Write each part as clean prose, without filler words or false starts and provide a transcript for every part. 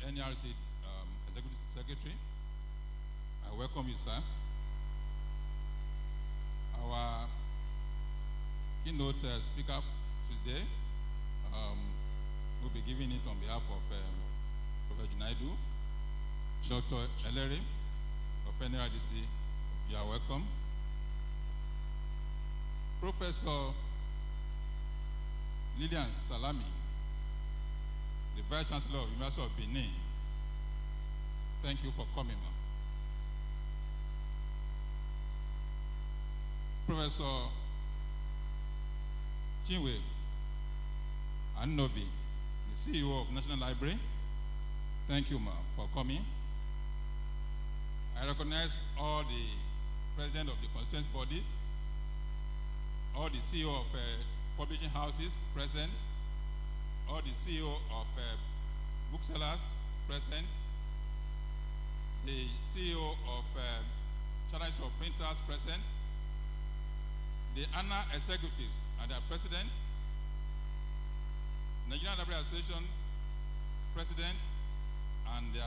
NRC Executive Secretary. I welcome you, sir. Our keynote speaker today will be giving it on behalf of Professor Junaidu, Dr. Ellery of NRDC. You are welcome. Professor Lillian Salami, the Vice Chancellor of the University of Benin. Thank you for coming, ma'am. Professor Chinwe Anobi, the CEO of National Library. Thank you, ma'am, for coming. I recognize all the presidents of the constituent bodies, all the CEO of publishing houses present, all the CEO of booksellers present, the CEO of Challenge of Printers present, the ANA executives and their president, Nigerian Library Association president, and their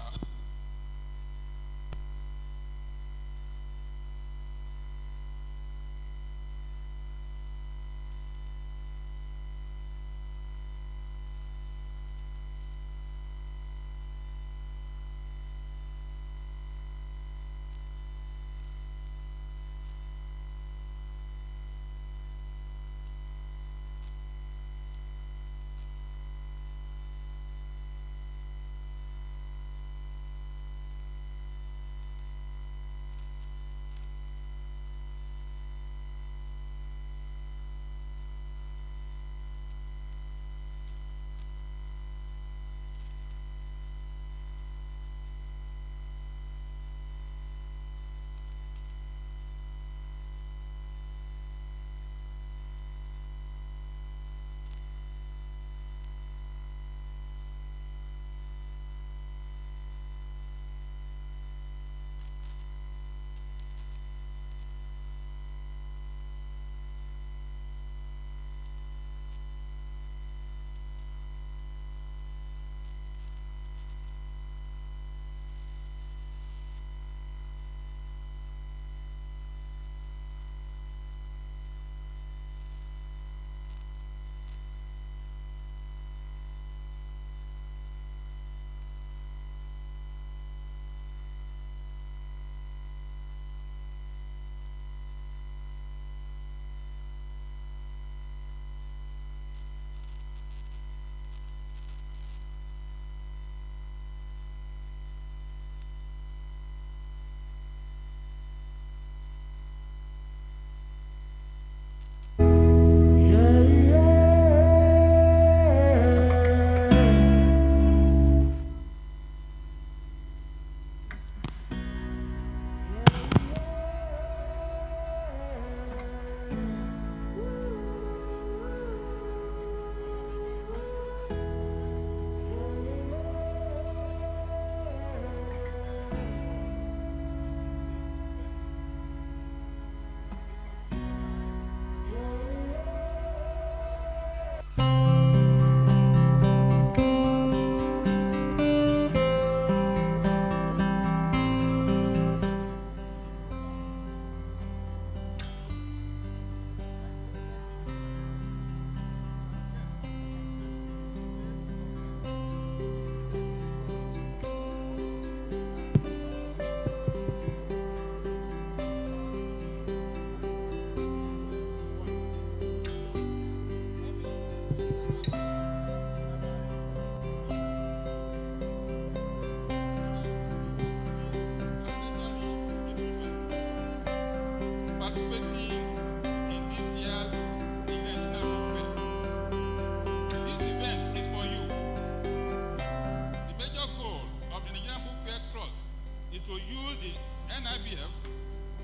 Nibf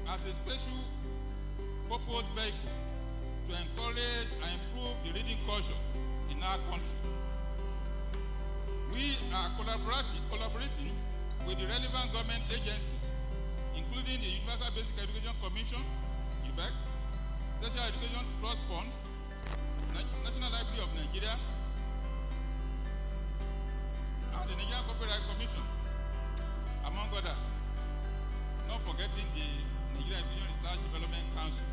as a special purpose vehicle to encourage and improve the reading culture in our country. We are collaborating with the relevant government agencies, including the Universal Basic Education Commission, UBEC, Special Education Trust Fund, National Library of Nigeria, and the the Nigerian Copyright Commission, among others, not forgetting the Nigerian Education Research Development Council,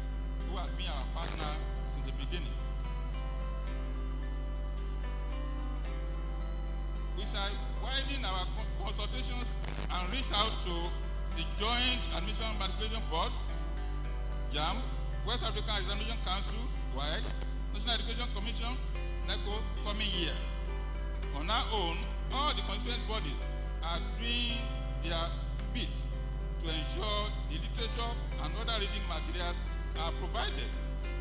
who has been our partner since the beginning. We shall widen our consultations and reach out to the Joint Admission Manipulation Board, JAM, West African Examination Council, WAEC, National Education Commission, NECO, coming year. On our own, all the constituent bodies are doing their bit to ensure the literature and other reading materials are provided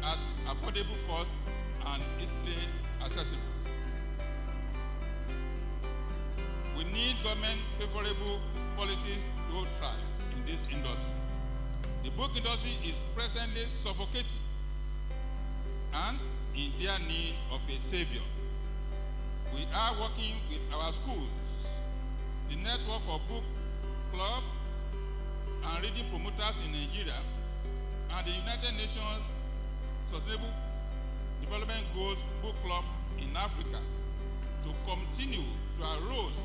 at affordable cost and easily accessible. We need government-favorable policies to thrive in this industry. The book industry is presently suffocating and in their need of a savior. We are working with our schools, the network of book clubs and reading promoters in Nigeria, and the United Nations Sustainable Development Goals Book Club in Africa to continue to arouse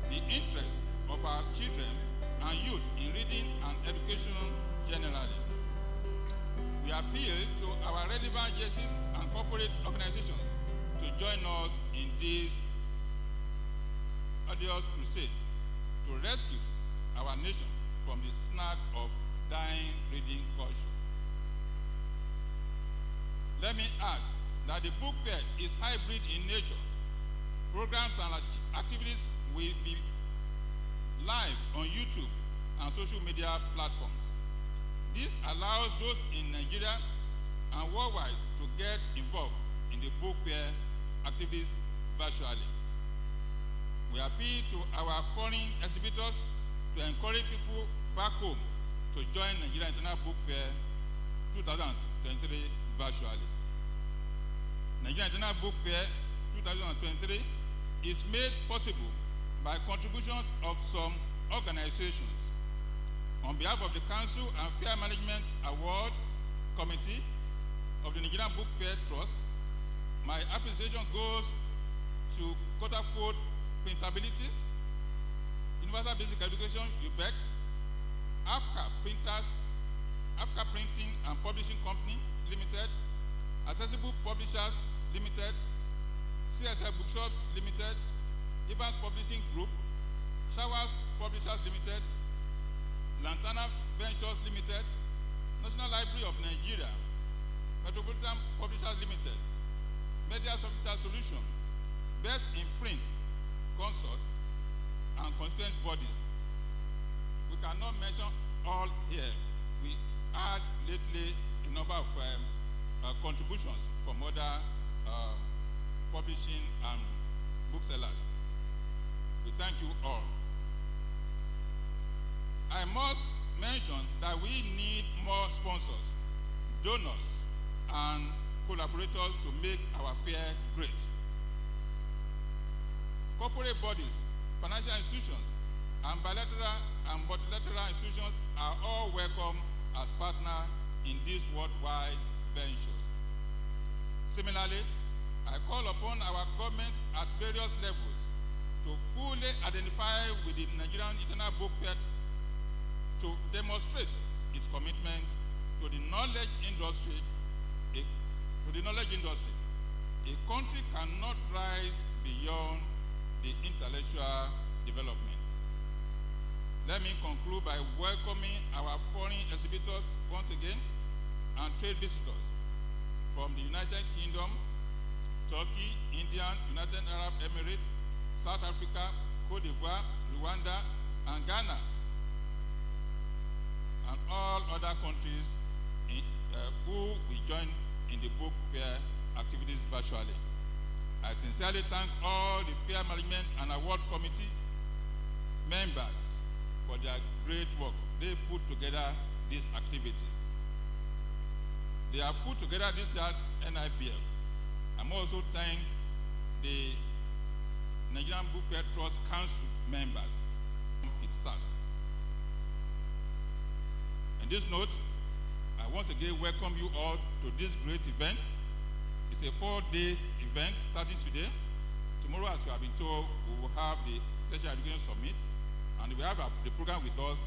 the interest of our children and youth in reading and education generally. We appeal to our relevant agencies and corporate organizations to join us in this arduous crusade to rescue our nation from the snag of dying reading culture. Let me add that the book fair is hybrid in nature. Programs and activities will be live on YouTube and social media platforms. This allows those in Nigeria and worldwide to get involved in the book fair activities virtually. We appeal to our foreign exhibitors to encourage people back home to join Nigeria International Book Fair 2023 virtually. Nigeria International Book Fair 2023 is made possible by contributions of some organizations. On behalf of the Council and Fair Management Award Committee of the Nigerian Book Fair Trust, my appreciation goes to Coterfold Printabilities, Universal Basic Education, UBEC, Africa Printers, Africa Printing and Publishing Company Limited, Accessible Publishers Limited, CSL Bookshops Limited, Evans Publishing Group, Showers Publishers Limited, Lantana Ventures Limited, National Library of Nigeria, Metropolitan Publishers Limited, Media Software Solution, Best in Print, Consort, and constituent bodies. We cannot mention all here. We add lately a number of contributions from other publishing and booksellers. We thank you all. I must mention that we need more sponsors, donors, and collaborators to make our fair great. Corporate bodies, financial institutions, and bilateral and multilateral institutions are all welcome as partners in this worldwide venture. Similarly, I call upon our government at various levels to fully identify with the Nigerian International Book Fair to demonstrate its commitment to the knowledge industry. A country cannot rise beyond the intellectual development. Let me conclude by welcoming our foreign exhibitors once again and trade visitors from the United Kingdom, Turkey, India, United Arab Emirates, South Africa, Cote d'Ivoire, Rwanda, and Ghana, and all other countries who will join in the book fair activities virtually. I sincerely thank all the Fair Management and Award Committee members for their great work. They put together these activities. They have put together this year NIBF. I'm also thank the Nigerian Book Fair Trust Council members on its task. On this note, I once again welcome you all to this great event. It's a 4-day event starting today. Tomorrow, as you have been told, we will have the Tertiary Education Summit. And if we have the program with us,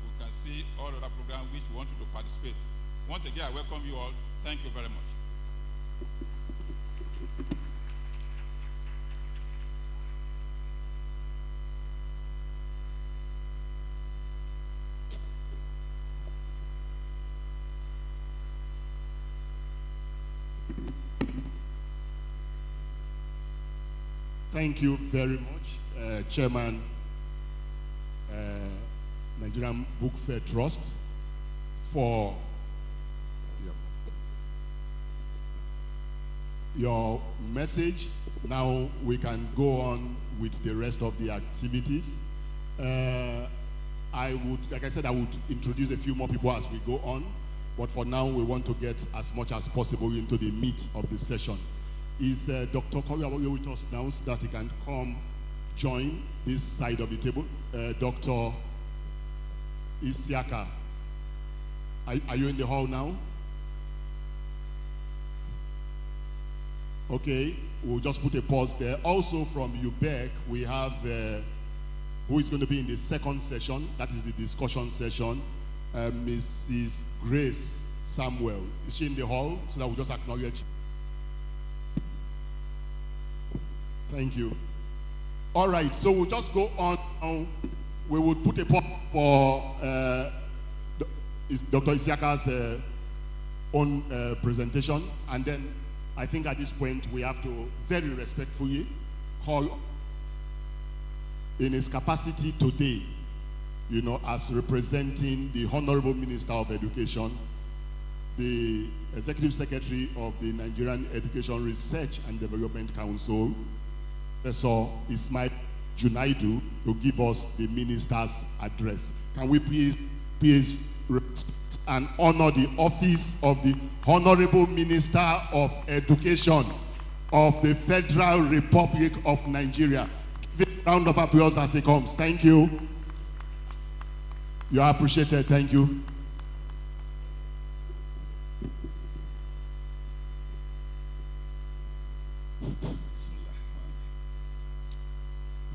we can see all other programs which we want you to participate. Once again, I welcome you all. Thank you very much. Thank you very much, Chairman, Nigerian Book Fair Trust, for your message. Now we can go on with the rest of the activities. I would, like I said, I would introduce a few more people as we go on, but for now we want to get as much as possible into the meat of the session. Is Dr. Korea with us now so that he can come join this side of the table? Dr. Isiaka, are you in the hall now? Okay, we'll just put a pause there. Also from UBEC, we have who is going to be in the second session, that is the discussion session, Mrs. Grace Samuel. Is she in the hall? So that we'll just acknowledge. Thank you. All right, so we'll just go on. We will put a pause for Dr. Isiaka's own presentation, and then I think at this point we have to very respectfully call in his capacity today, you know, as representing the Honorable Minister of Education, the Executive Secretary of the Nigerian Education Research and Development Council, Professor Ismail Junaidu, to give us the minister's address. Can we please respect and honor the office of the Honorable Minister of Education of the Federal Republic of Nigeria? Give a round of applause as he comes. Thank you. You are appreciated. Thank you.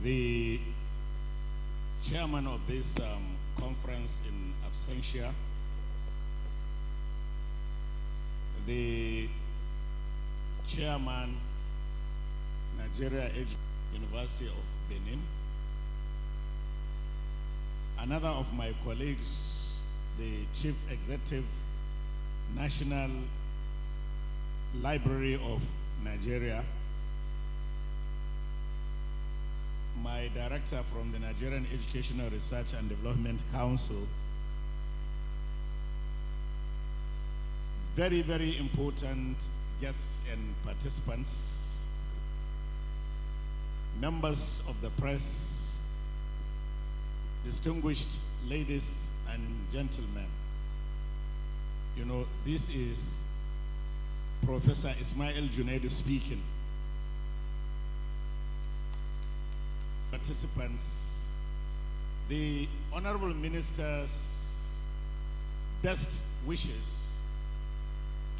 The chairman of this conference in absentia, the chairman, Nigeria University of Benin, another of my colleagues, the chief executive, National Library of Nigeria, my director from the Nigerian Educational Research and Development Council. Very, very important guests and participants, members of the press, distinguished ladies and gentlemen. You know, this is Professor Ismail Junaidu speaking. Participants, the Honorable Minister's best wishes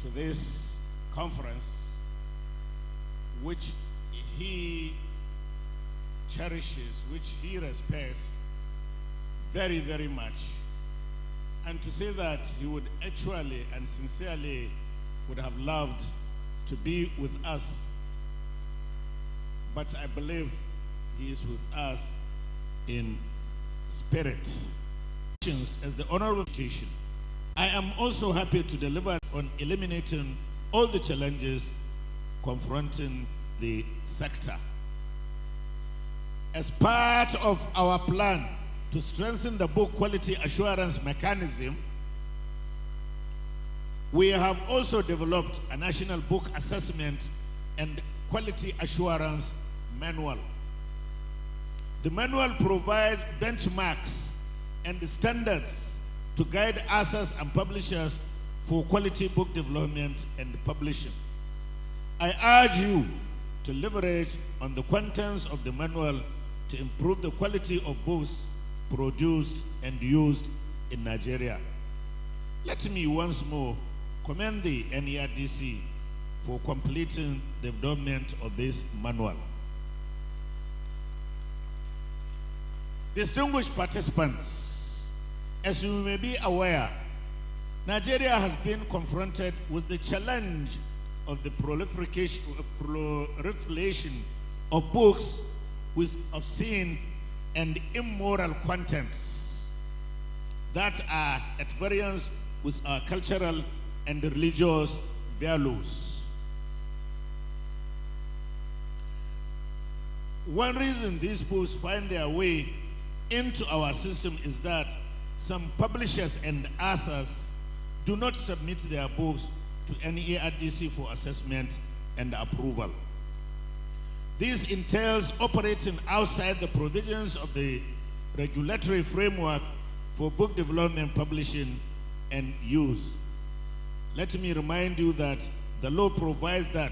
to this conference, which he cherishes, which he respects very, very much, and to say that he would actually and sincerely would have loved to be with us, but I believe he is with us in spirit. As the honorable occasion, I am also happy to deliver on eliminating all the challenges confronting the sector. As part of our plan to strengthen the book quality assurance mechanism, we have also developed a national book assessment and quality assurance manual. The manual provides benchmarks and standards to guide authors and publishers for quality book development and publishing. I urge you to leverage on the contents of the manual to improve the quality of books produced and used in Nigeria. Let me once more commend the NERDC for completing the development of this manual. Distinguished participants, as you may be aware, Nigeria has been confronted with the challenge of the proliferation of books with obscene and immoral contents that are at variance with our cultural and religious values. One reason these books find their way into our system is that some publishers and authors do not submit their books to any ARDC for assessment and approval. This entails operating outside the provisions of the regulatory framework for book development, publishing, and use. Let me remind you that the law provides that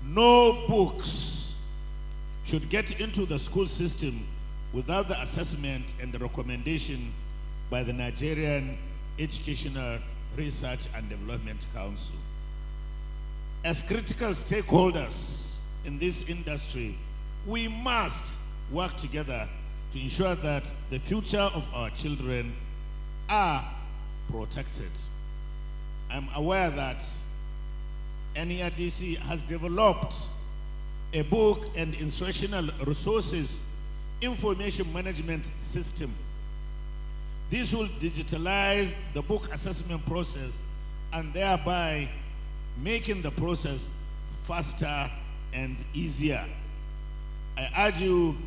no books should get into the school system without the assessment and the recommendation by the Nigerian Educational Research and Development Council. As critical stakeholders in this industry, we must work together to ensure that the future of our children are protected. I'm aware that NERDC has developed a book and instructional resources information management system. This will digitalize the book assessment process and thereby making the process faster and easier. I urge you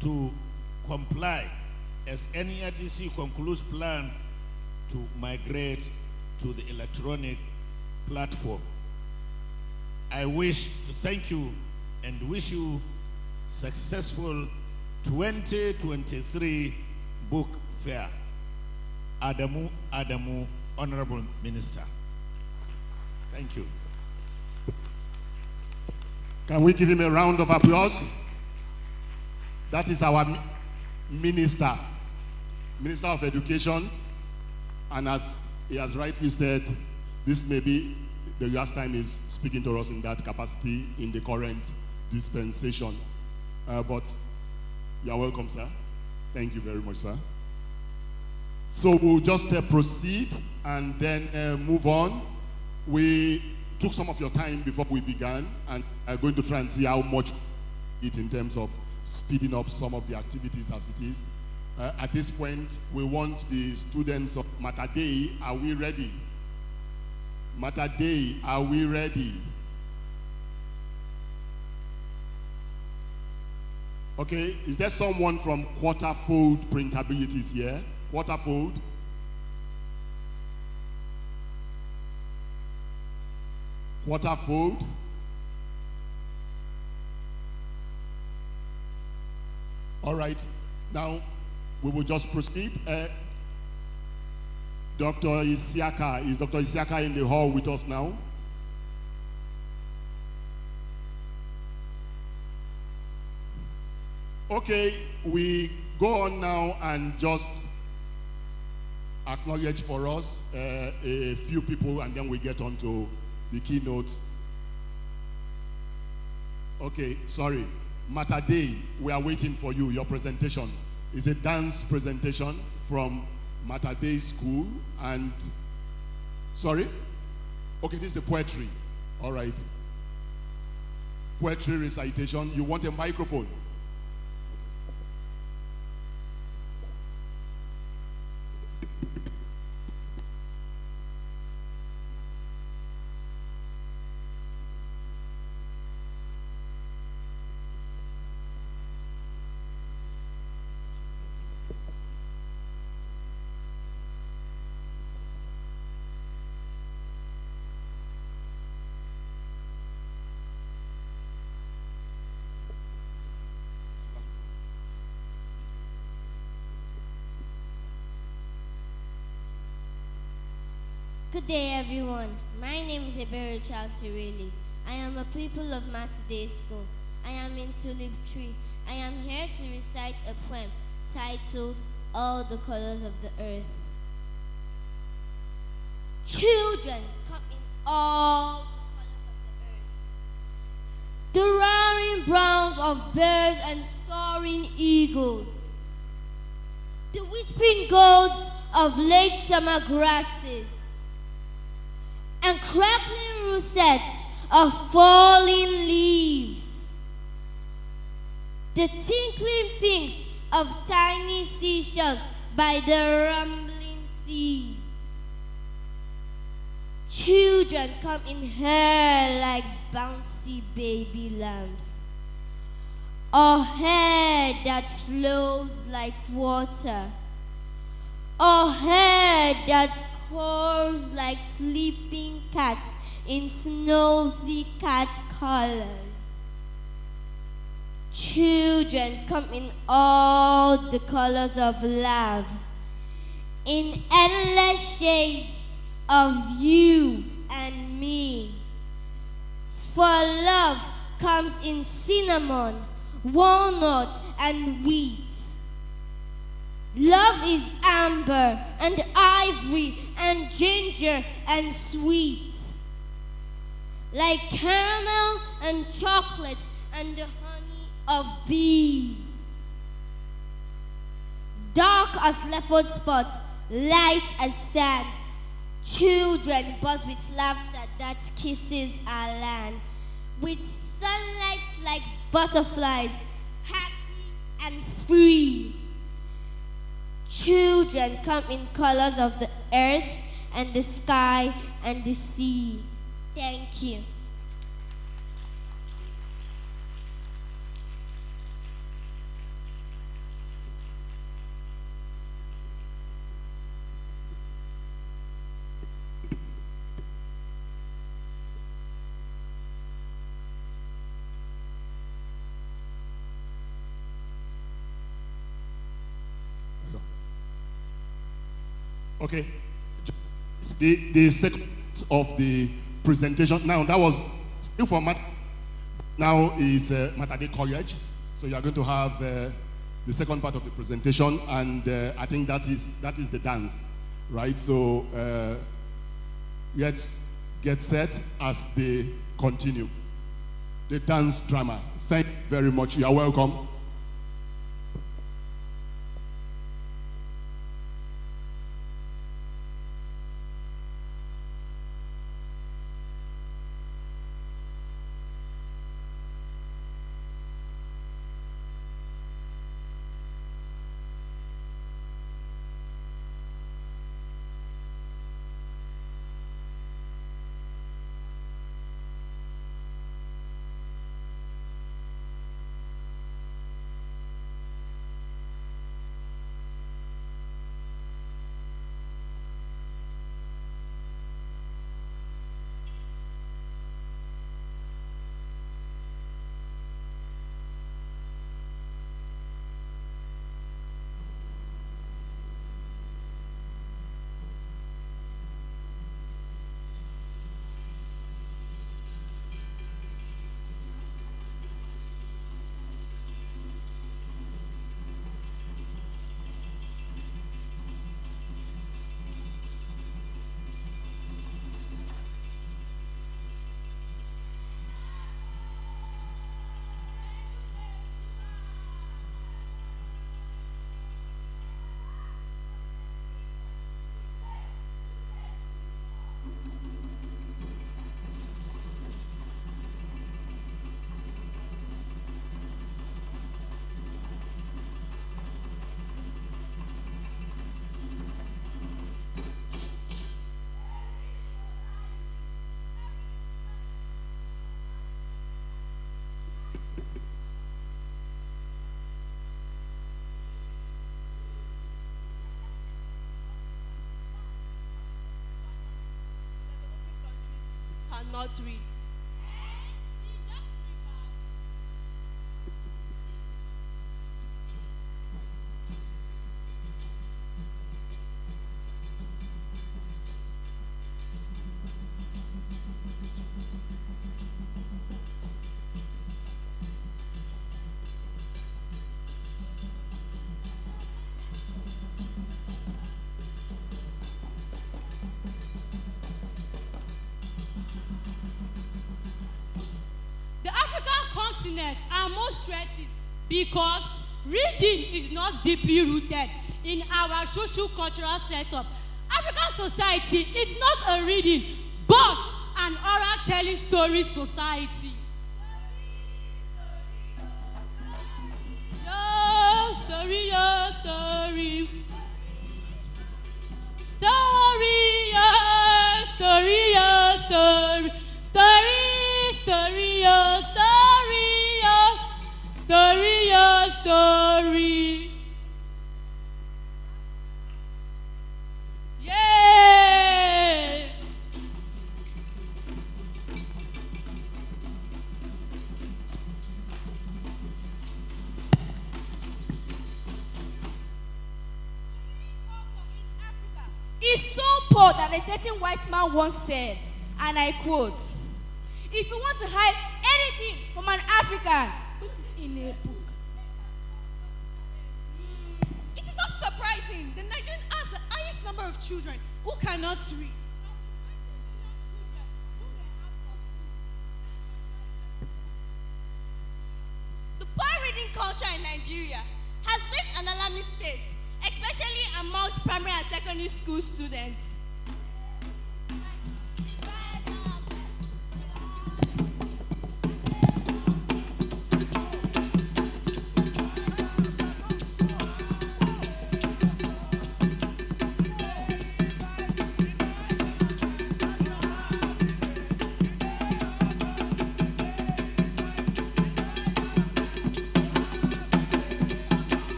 to comply as NERDC concludes plan to migrate to the electronic platform. I wish to thank you and wish you successful 2023 book fair. Adamu, Honorable Minister. Thank you. Can we give him a round of applause? That is our Minister of Education. And as he has rightly said, this may be the last time he's speaking to us in that capacity in the current dispensation. But you're welcome, sir. Thank you very much, sir. So we'll just proceed and then move on. We took some of your time before we began, and I'm going to try and see how much it in terms of speeding up some of the activities as it is. At this point, we want the students of Mater Dei. Are we ready? Mater Dei, are we ready? Okay, is there someone from Quarterfold Printabilities here? Quarterfold? Quarterfold? All right, now we will just proceed. Dr. Isiaka, is Dr. Isiaka in the hall with us now? Okay, we go on now and just acknowledge for us a few people, and then we get on to the keynote. Okay, sorry. Mater Dei, we are waiting for you. Your presentation is a dance presentation from Mater Dei School. And, sorry? Okay, this is the poetry. All right. Poetry recitation. You want a microphone? Good day, everyone. My name is Ebere Charles Sireli. I am a pupil of Mater Dei School. I am in Tulip Tree. I am here to recite a poem titled All the Colors of the Earth. Children come in all the colors of the earth, the roaring browns of birds and soaring eagles, the whispering golds of late summer grasses, and crackling rosettes of falling leaves, the tinkling pinks of tiny seashells by the rumbling seas. Children come in hair like bouncy baby lambs, or hair that flows like water, or hair that curls like sleeping cats in snowy cat colors. Children come in all the colors of love, in endless shades of you and me. For love comes in cinnamon, walnut, and wheat. Love is amber and ivory and ginger and sweet, like caramel and chocolate and the honey of bees. Dark as leopard spot, light as sand, children buzz with laughter that kisses our land, with sunlight like butterflies, happy and free. Children come in colors of the earth and the sky and the sea. Thank you. Okay. The second of the presentation. Now, that was still for Matt. Now it's Matade College. So you are going to have the second part of the presentation, and I think that is the dance, right? So let's get set as they continue. The dance drama. Thank you very much. You are welcome. Not read. Are most threatened because reading is not deeply rooted in our social cultural setup. African society is not a reading, but an oral telling story society. Your story, your story. Story, your story, your story. Story, story, your story, your story, your story. Yeah. It's so poor that a certain white man once said, and I quote, "If you want to hide anything from an African, put it in a book." It is not surprising. The Nigerian has the highest number of children who cannot read. The poor reading culture in Nigeria has reached an alarming state, especially amongst primary and secondary school students.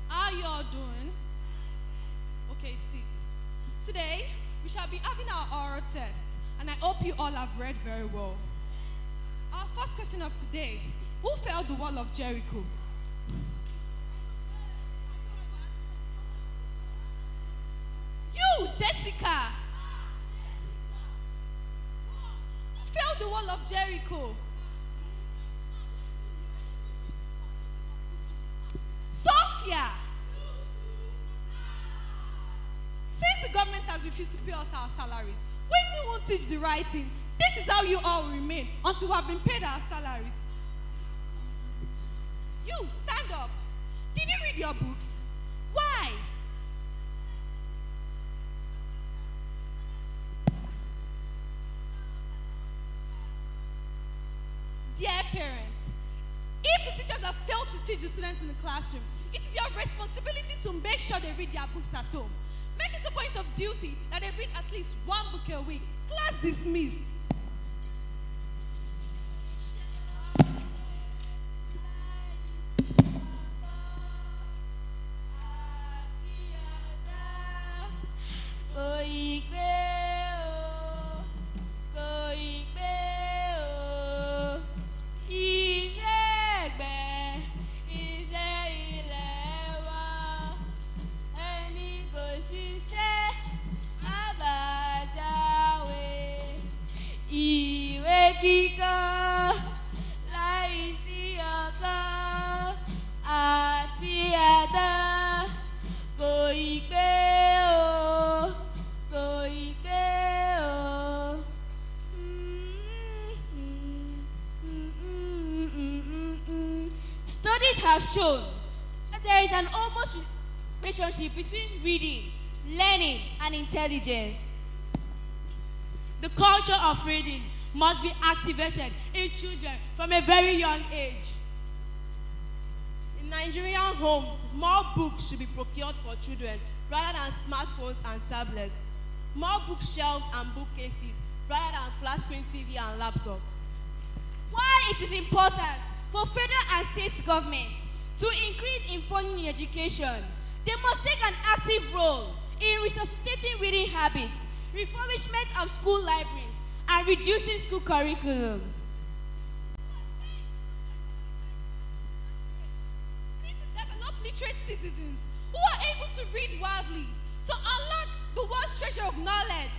How you all doing? Okay, sit. Today, we shall be having our oral test, and I hope you all have read very well. Our first question of today: who fell the wall of Jericho? You, Jessica. Who fell the wall of Jericho? Sophia. Since the government has refused to pay us our salaries, waiting won't teach the writing. This is how you all will remain until we have been paid our salaries. You, stand up. Did you read your books? Why? Dear parents, if the teachers have failed to teach the students in the classroom, it is your responsibility to make sure they read their books at home. Make it a point of duty that they read at least one book a week. Class dismissed. Studies have shown that there is an almost relationship between reading, learning, and intelligence. The culture of reading must be activated in children from a very young age. In Nigerian homes, more books should be procured for children rather than smartphones and tablets. More bookshelves and bookcases rather than flat screen TV and laptop. While it is important for federal and state governments to increase in funding in education, they must take an active role in resuscitating reading habits, refurbishment of school libraries, and reducing school curriculum. We need to develop literate citizens who are able to read widely, to unlock the world's treasure of knowledge,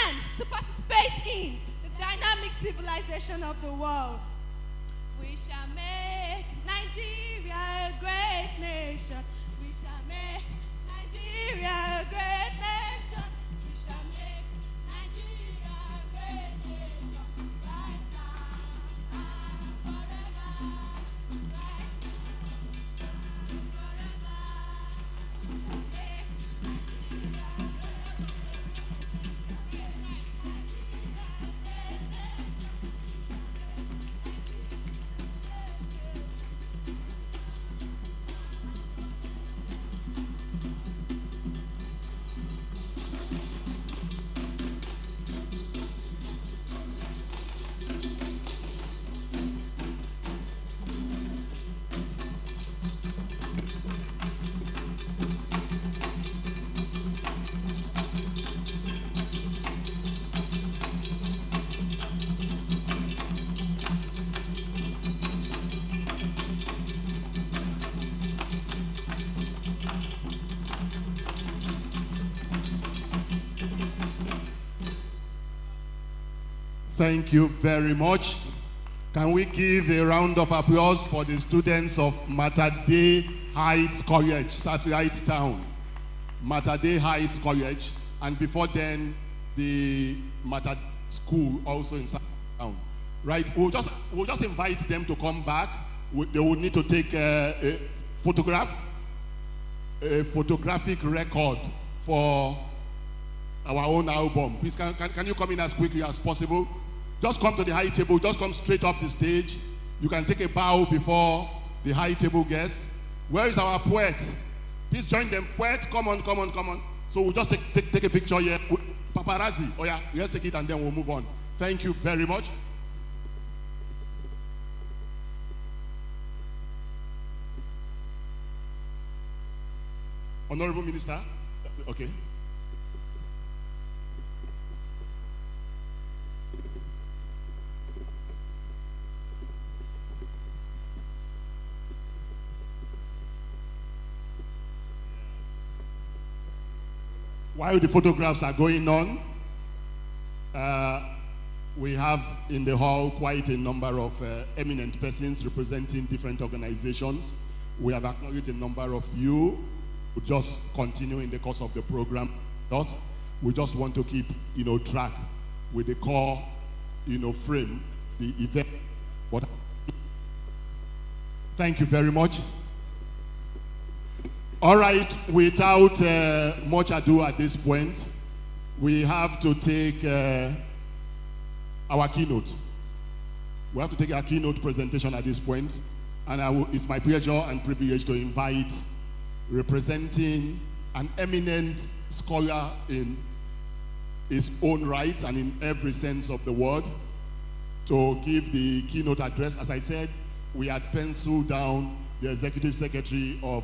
and to participate in the dynamic civilization of the world. We shall make Nigeria a great nation. We shall make Nigeria a great nation. We shall make Nigeria a great nation. Right now and forever. Right now and forever. We shall make Nigeria a great nation. We shall make Nigeria a great nation. Thank you very much. Can we give a round of applause for the students of Mater Dei Heights College, Satellite Town. Mater Dei Heights College, and before then, the Mater School also in Satellite Town. Right, we'll just invite them to come back. They will need to take a photographic record for our own album. Please, can you come in as quickly as possible? Just come to the high table, just come straight up the stage. You can take a bow before the high table guest. Where is our poet? Please join them. Poet, come on. So we'll just take a picture here. Paparazzi, oh yeah, let's take it and then we'll move on. Thank you very much. Honorable Minister, okay. While the photographs are going on, we have in the hall quite a number of eminent persons representing different organizations. We have acknowledged a number of you who just continue in the course of the program. Thus, we just want to keep, track with the core, frame, the event. Thank you very much. All right, without much ado at this point, we have to take our keynote. We have to take our keynote presentation at this point, and it's my pleasure and privilege to invite, representing an eminent scholar in his own right and in every sense of the word, to give the keynote address. As I said, we had penciled down the Executive Secretary of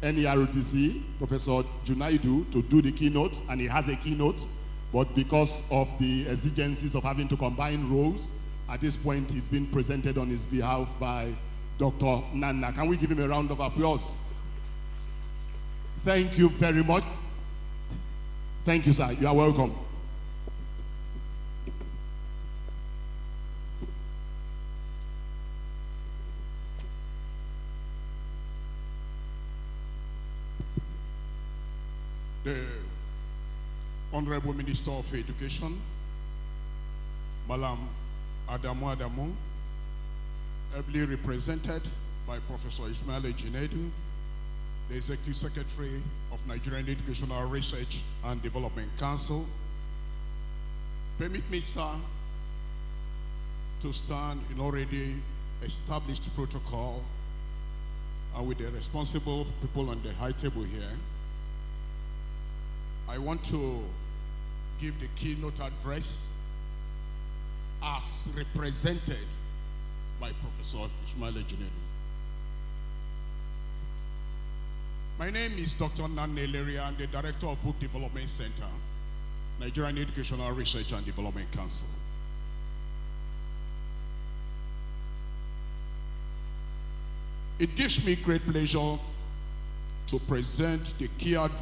NERODC, Professor Junaidu, to do the keynote, and he has a keynote, but because of the exigencies of having to combine roles, at this point it's been presented on his behalf by Dr. Nana. Can we give him a round of applause? Thank you very much. Thank you, sir. You are welcome. The Honorable Minister of Education, Malam Adamu, ably represented by Professor Ismail Ejinedu, the Executive Secretary of Nigerian Educational Research and Development Council. Permit me, sir, to stand in already established protocol and with the responsible people on the high table here. I want to give the keynote address as represented by Professor Ismail Ejinedu. My name is Dr. Nane Leria. I'm the Director of Book Development Center, Nigerian Educational Research and Development Council. It gives me great pleasure to present the keynote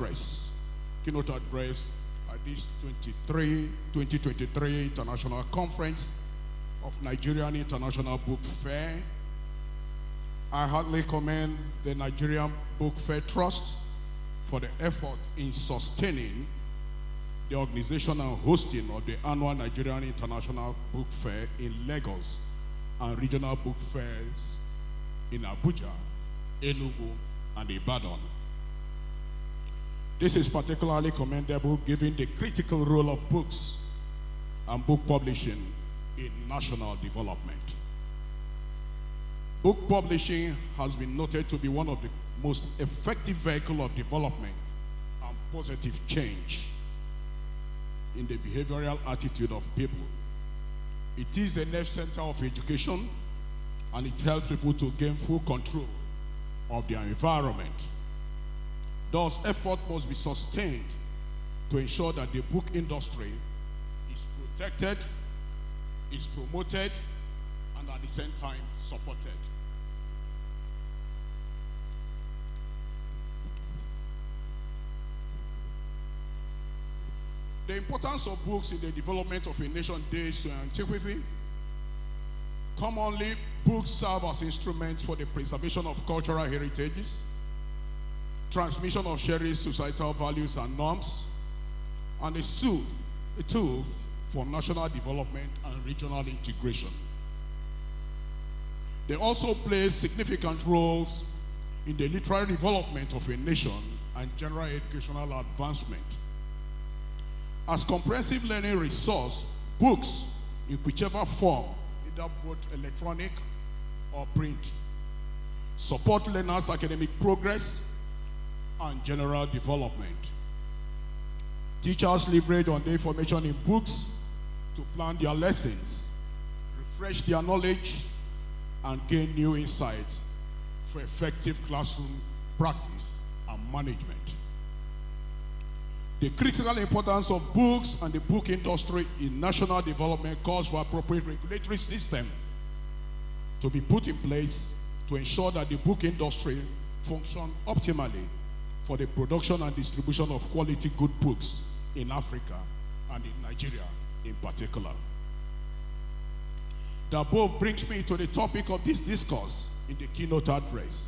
address at this 2023 International Conference of Nigerian International Book Fair. I heartily commend the Nigerian Book Fair Trust for the effort in sustaining the organization and hosting of the annual Nigerian International Book Fair in Lagos and regional book fairs in Abuja, Enugu, and Ibadan. This is particularly commendable given the critical role of books and book publishing in national development. Book publishing has been noted to be one of the most effective vehicles of development and positive change in the behavioral attitude of people. It is the nerve center of education, and it helps people to gain full control of their environment. Thus, effort must be sustained to ensure that the book industry is protected, is promoted, and at the same time supported. The importance of books in the development of a nation dates to antiquity. Commonly, books serve as instruments for the preservation of cultural heritages, transmission of cherished societal values and norms, and a tool for national development and regional integration. They also play significant roles in the literary development of a nation and general educational advancement. As comprehensive learning resource, books, in whichever form, either both electronic or print, support learners' academic progress and general development. Teachers leverage on the information in books to plan their lessons, refresh their knowledge, and gain new insights for effective classroom practice and management. The critical importance of books and the book industry in national development calls for appropriate regulatory system to be put in place to ensure that the book industry functions optimally for the production and distribution of quality good books in Africa and in Nigeria in particular. The above brings me to the topic of this discourse in the keynote address,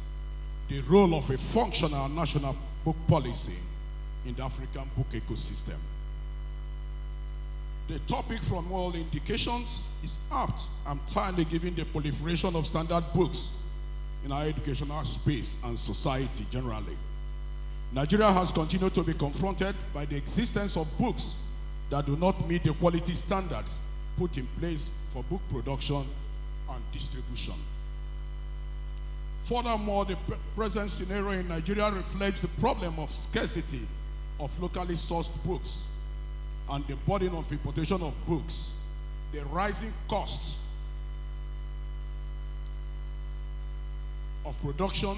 the role of a functional national book policy in the African book ecosystem. The topic, from all indications, is apt and timely given the proliferation of standard books in our educational space and society generally. Nigeria has continued to be confronted by the existence of books that do not meet the quality standards put in place for book production and distribution. Furthermore, the present scenario in Nigeria reflects the problem of scarcity of locally sourced books and the burden of importation of books, the rising costs of production,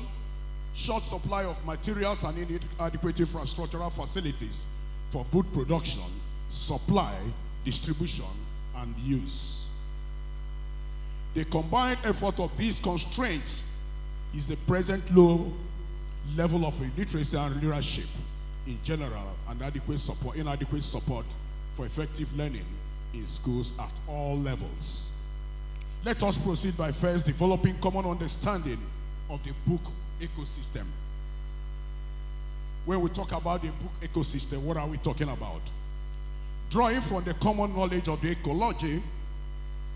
short supply of materials, and inadequate infrastructural facilities for book production, supply, distribution, and use. The combined effort of these constraints is the present low level of illiteracy and leadership in general, and inadequate support for effective learning in schools at all levels. Let us proceed by first developing common understanding of the book ecosystem. When we talk about the book ecosystem, what are we talking about? Drawing from the common knowledge of the ecology,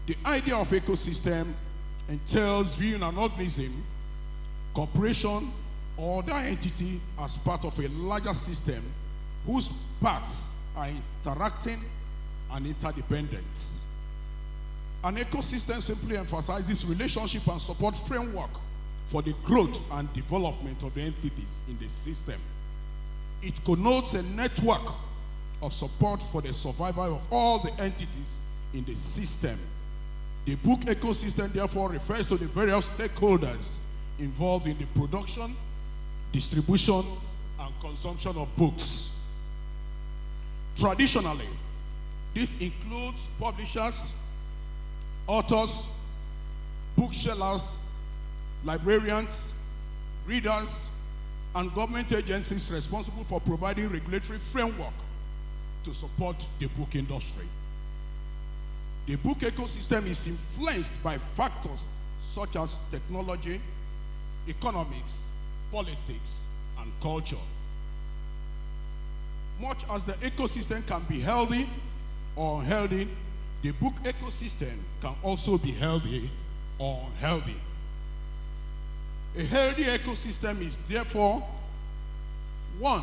the idea of ecosystem entails viewing an organism, corporation, or other entity as part of a larger system whose parts are interacting and interdependent. An ecosystem simply emphasizes relationship and support framework for the growth and development of the entities in the system. It connotes a network of support for the survival of all the entities in the system. The book ecosystem therefore refers to the various stakeholders involved in the production, distribution, and consumption of books. Traditionally, this includes publishers, authors, booksellers, librarians, readers, and government agencies responsible for providing regulatory framework to support the book industry. The book ecosystem is influenced by factors such as technology, economics, politics, and culture. Much as the ecosystem can be healthy or unhealthy, the book ecosystem can also be healthy or unhealthy. A healthy ecosystem is therefore one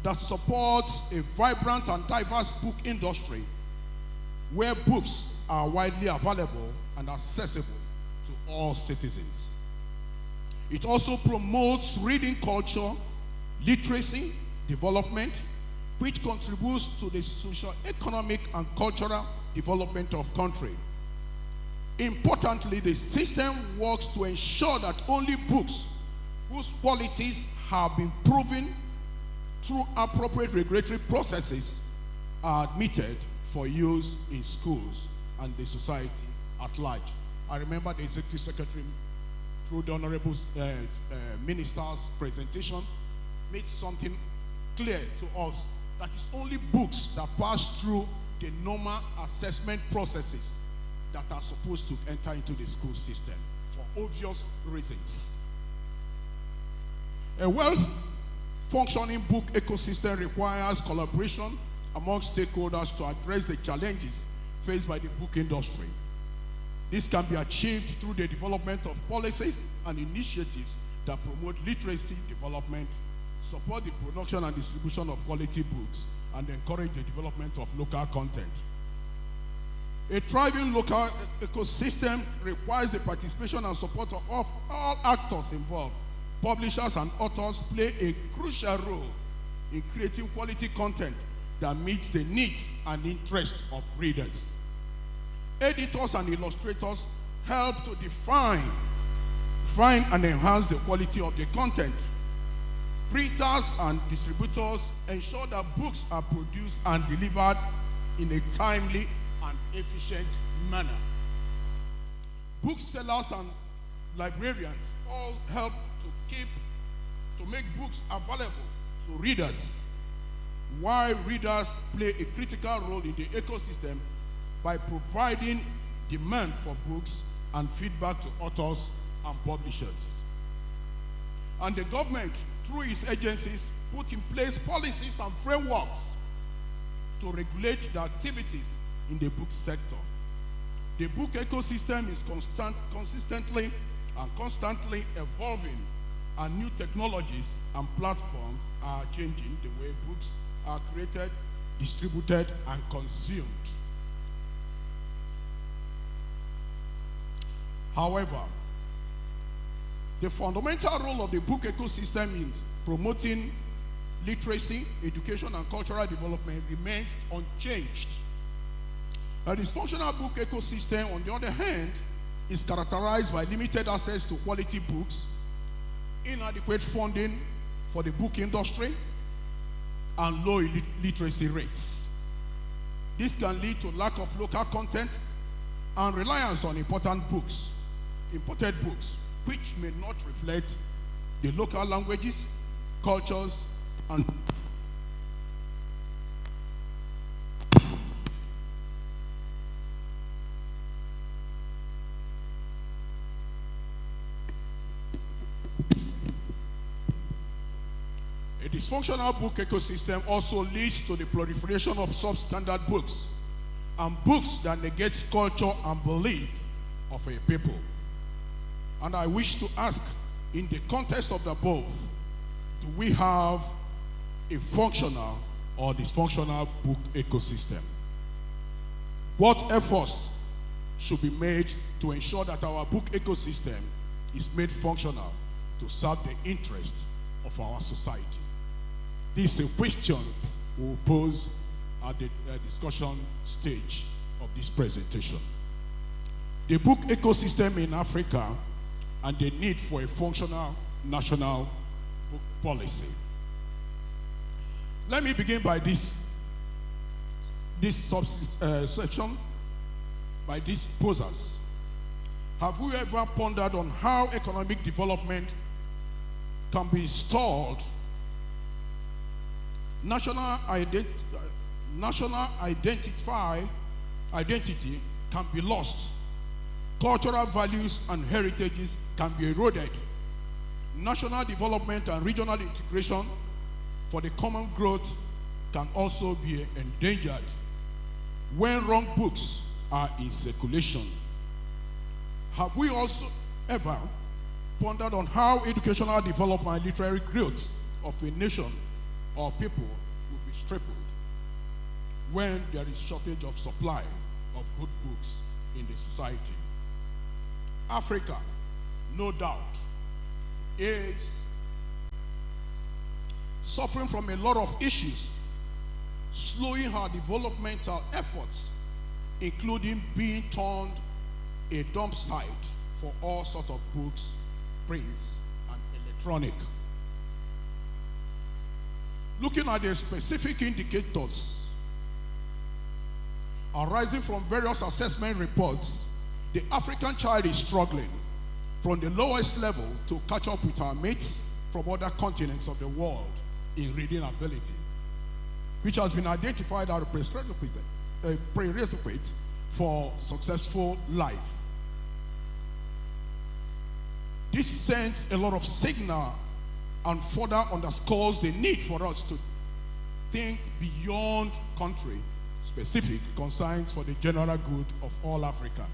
that supports a vibrant and diverse book industry where books are widely available and accessible to all citizens. It also promotes reading culture, literacy, development, which contributes to the social, economic, and cultural development of country. Importantly, the system works to ensure that only books whose qualities have been proven through appropriate regulatory processes are admitted for use in schools and the society at large. I remember the Executive Secretary, through the Honorable Minister's presentation, made something clear to us that it's only books that pass through the normal assessment processes that are supposed to enter into the school system for obvious reasons. A well-functioning book ecosystem requires collaboration among stakeholders to address the challenges faced by the book industry. This can be achieved through the development of policies and initiatives that promote literacy development, support the production and distribution of quality books, and encourage the development of local content. A thriving local ecosystem requires the participation and support of all actors involved. Publishers and authors play a crucial role in creating quality content that meets the needs and interests of readers. Editors and illustrators help to define and enhance the quality of the content. Printers and distributors ensure that books are produced and delivered in a timely and efficient manner. Booksellers and librarians all help to make books available to readers, while readers play a critical role in the ecosystem by providing demand for books and feedback to authors and publishers. And the government, through its agencies, put in place policies and frameworks to regulate the activities in the book sector. The book ecosystem is consistently and constantly evolving, and new technologies and platforms are changing the way books are created, distributed, and consumed. However, the fundamental role of the book ecosystem in promoting literacy, education, and cultural development remains unchanged. A dysfunctional book ecosystem, on the other hand, is characterized by limited access to quality books, inadequate funding for the book industry, and low literacy rates. This can lead to lack of local content and reliance on imported books, which may not reflect the local languages, cultures, and a dysfunctional book ecosystem also leads to the proliferation of substandard books and books that negate culture and belief of a people. And I wish to ask, in the context of the above, do we have a functional or dysfunctional book ecosystem? What efforts should be made to ensure that our book ecosystem is made functional to serve the interests of our society? This is a question we'll pose at the discussion stage of this presentation. The book ecosystem in Africa and the need for a functional national book policy. Let me begin by this section, by these posers. Have we ever pondered on how economic development can be stalled? National identity can be lost. Cultural values and heritages can be eroded. National development and regional integration for the common growth can also be endangered when wrong books are in circulation. Have we also ever pondered on how educational development and literary growth of a nation or people will be crippled when there is shortage of supply of good books in the society? Africa, no doubt, is suffering from a lot of issues, slowing her developmental efforts, including being turned a dump site for all sorts of books, prints, and electronic. Looking at the specific indicators arising from various assessment reports, the African child is struggling from the lowest level to catch up with our mates from other continents of the world in reading ability, which has been identified as a prerequisite for successful life. This sends a lot of signal and further underscores the need for us to think beyond country-specific concerns for the general good of all Africa.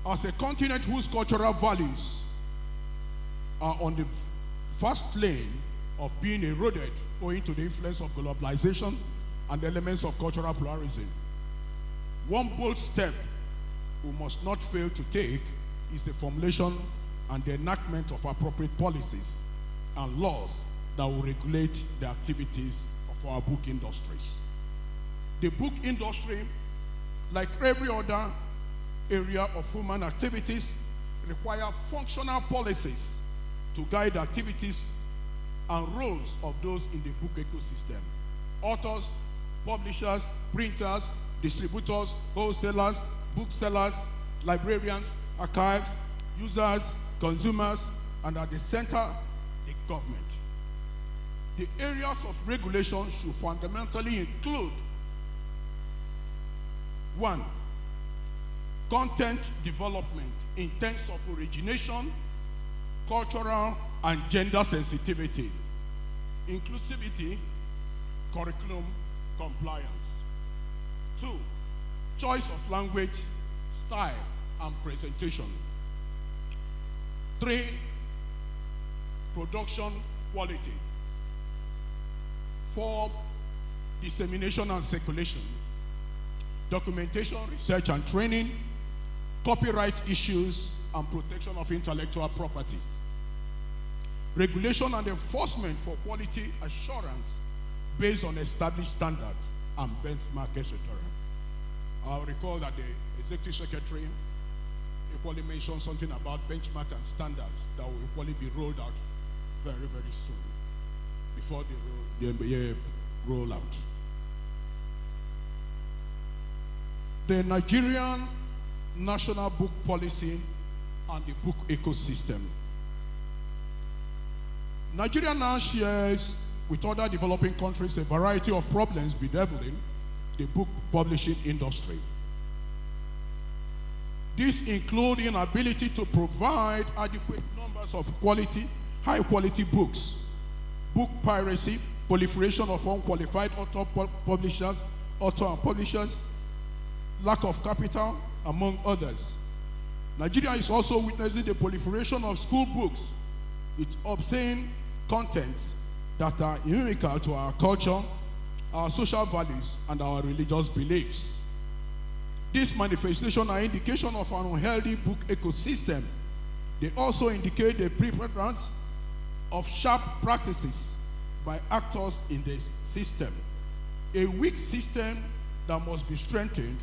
As a continent whose cultural values are on the fast lane of being eroded owing to the influence of globalization and elements of cultural pluralism, one bold step we must not fail to take is the formulation and the enactment of appropriate policies and laws that will regulate the activities of our book industries. The book industry, like every other area of human activities, require functional policies to guide activities and roles of those in the book ecosystem. Authors, publishers, printers, distributors, wholesalers, booksellers, librarians, archives, users, consumers, and at the center, the government. The areas of regulation should fundamentally include: 1, content development in terms of origination, cultural and gender sensitivity, inclusivity, curriculum compliance. 2, choice of language, style, and presentation. 3, production quality. 4, dissemination and circulation. Documentation, research and training, copyright issues, and protection of intellectual property. Regulation and enforcement for quality assurance based on established standards and benchmark, etc. I'll recall that the Executive Secretary equally mentioned something about benchmark and standards that will equally be rolled out very, very soon before the roll out. The Nigerian National Book Policy and the book ecosystem. Nigeria now shares with other developing countries a variety of problems bedeviling the book publishing industry. These include inability to provide adequate numbers of high quality books, book piracy, proliferation of unqualified author and publishers, lack of capital, among others. Nigeria is also witnessing the proliferation of school books with obscene contents that are inimical to our culture, our social values, and our religious beliefs. These manifestations are indication of an unhealthy book ecosystem. They also indicate the preponderance of sharp practices by actors in the system. A weak system that must be strengthened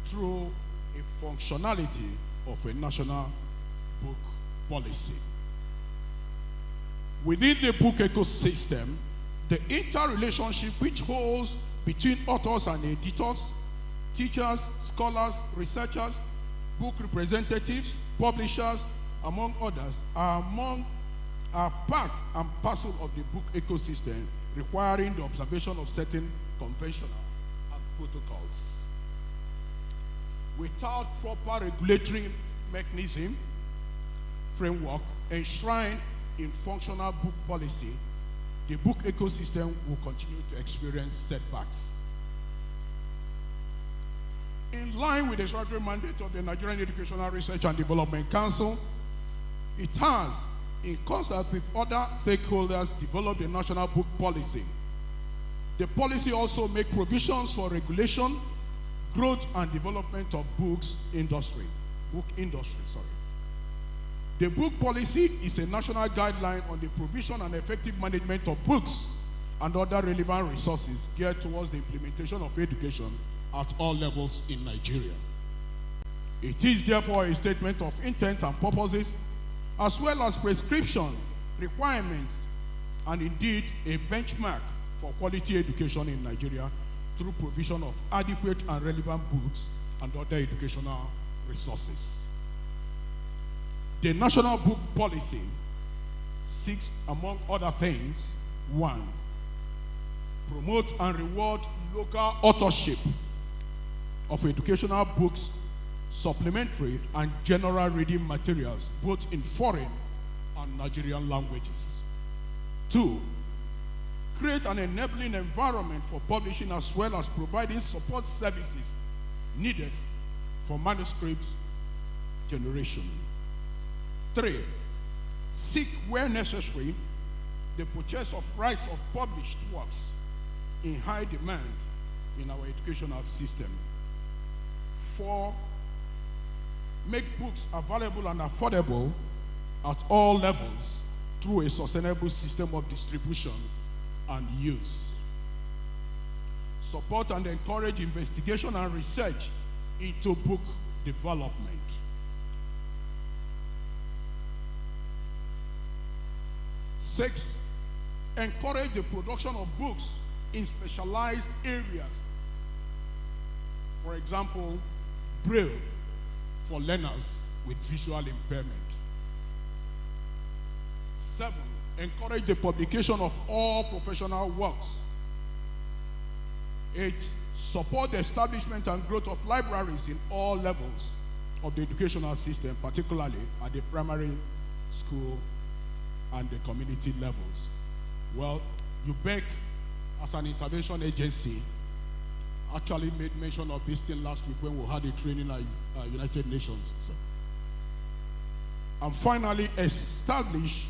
through a functionality of a national book policy. Within the book ecosystem, the interrelationship which holds between authors and editors, teachers, scholars, researchers, book representatives, publishers, among others, are part and parcel of the book ecosystem, requiring the observation of certain conventional and protocols. Without proper regulatory mechanism, framework, enshrined in functional book policy, the book ecosystem will continue to experience setbacks. In line with the statutory mandate of the Nigerian Educational Research and Development Council, it has, in concert with other stakeholders, developed a national book policy. The policy also makes provisions for regulation, growth, and development of book industry. The book policy is a national guideline on the provision and effective management of books and other relevant resources geared towards the implementation of education at all levels in Nigeria. It is therefore a statement of intent and purposes, as well as prescription, requirements, and indeed a benchmark for quality education in Nigeria through provision of adequate and relevant books and other educational resources. The National Book Policy seeks, among other things, 1, promote and reward local authorship of educational books, supplementary and general reading materials, both in foreign and Nigerian languages. 2, create an enabling environment for publishing, as well as providing support services needed for manuscript generation. 3, seek where necessary the purchase of rights of published works in high demand in our educational system. 4, make books available and affordable at all levels through a sustainable system of distribution and use. Support and encourage investigation and research into book development. 6, encourage the production of books in specialized areas. For example, Braille for learners with visual impairment. 7, encourage the publication of all professional works. 8, support the establishment and growth of libraries in all levels of the educational system, particularly at the primary school and the community levels. Well, UBEC, as an intervention agency, actually made mention of this thing last week when we had a training at United Nations. So. And finally, establish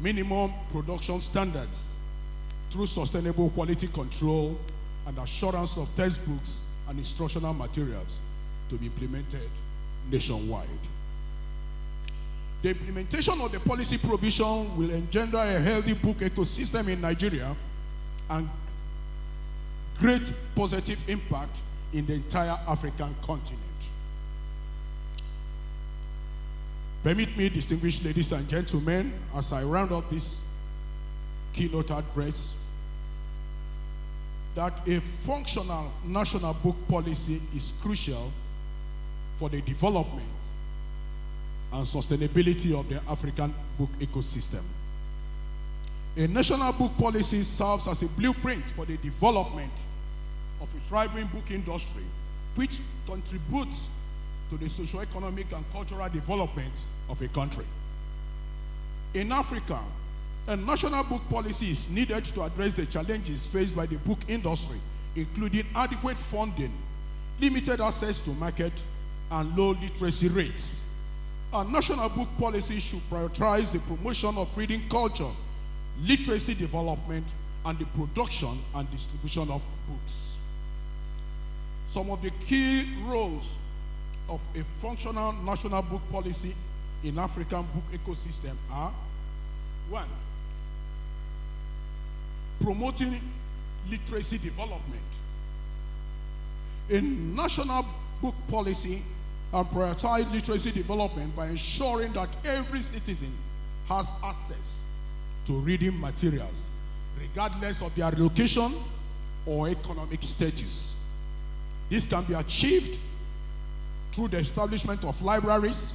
minimum production standards through sustainable quality control and assurance of textbooks and instructional materials to be implemented nationwide. The implementation of the policy provision will engender a healthy book ecosystem in Nigeria and great positive impact in the entire African continent. Permit me, distinguished ladies and gentlemen, as I round up this keynote address, that a functional national book policy is crucial for the development and sustainability of the African book ecosystem. A national book policy serves as a blueprint for the development of a thriving book industry, which contributes to the socio-economic and cultural development of a country. In Africa, a national book policy is needed to address the challenges faced by the book industry, including adequate funding, limited access to market, and low literacy rates. A national book policy should prioritize the promotion of reading culture, literacy development, and the production and distribution of books. Some of the key roles of a functional national book policy in African book ecosystem are: 1, promoting literacy development. A national book policy and prioritize literacy development by ensuring that every citizen has access to reading materials, regardless of their location or economic status. This can be achieved through the establishment of libraries,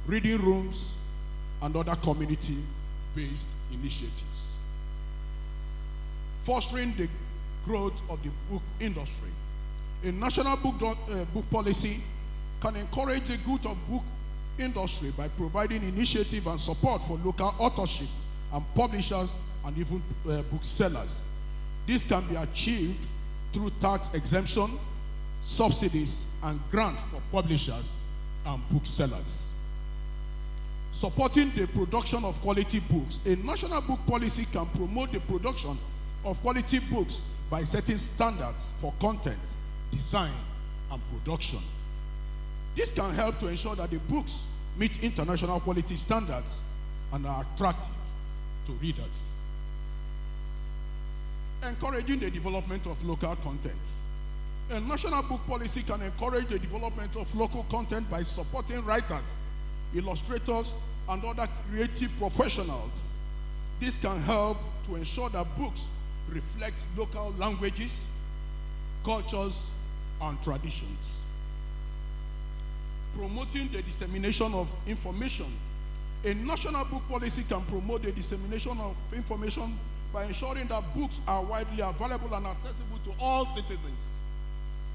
reading rooms, and other community-based initiatives. Fostering the growth of the book industry. A national book policy can encourage the growth of book industry by providing initiative and support for local authorship and publishers and even booksellers. This can be achieved through tax exemption, subsidies, and grants for publishers and booksellers. Supporting the production of quality books. A national book policy can promote the production of quality books by setting standards for content, design, and production. This can help to ensure that the books meet international quality standards and are attractive to readers. Encouraging the development of local content. A national book policy can encourage the development of local content by supporting writers, illustrators, and other creative professionals. This can help to ensure that books reflect local languages, cultures, and traditions. Promoting the dissemination of information. A national book policy can promote the dissemination of information by ensuring that books are widely available and accessible to all citizens.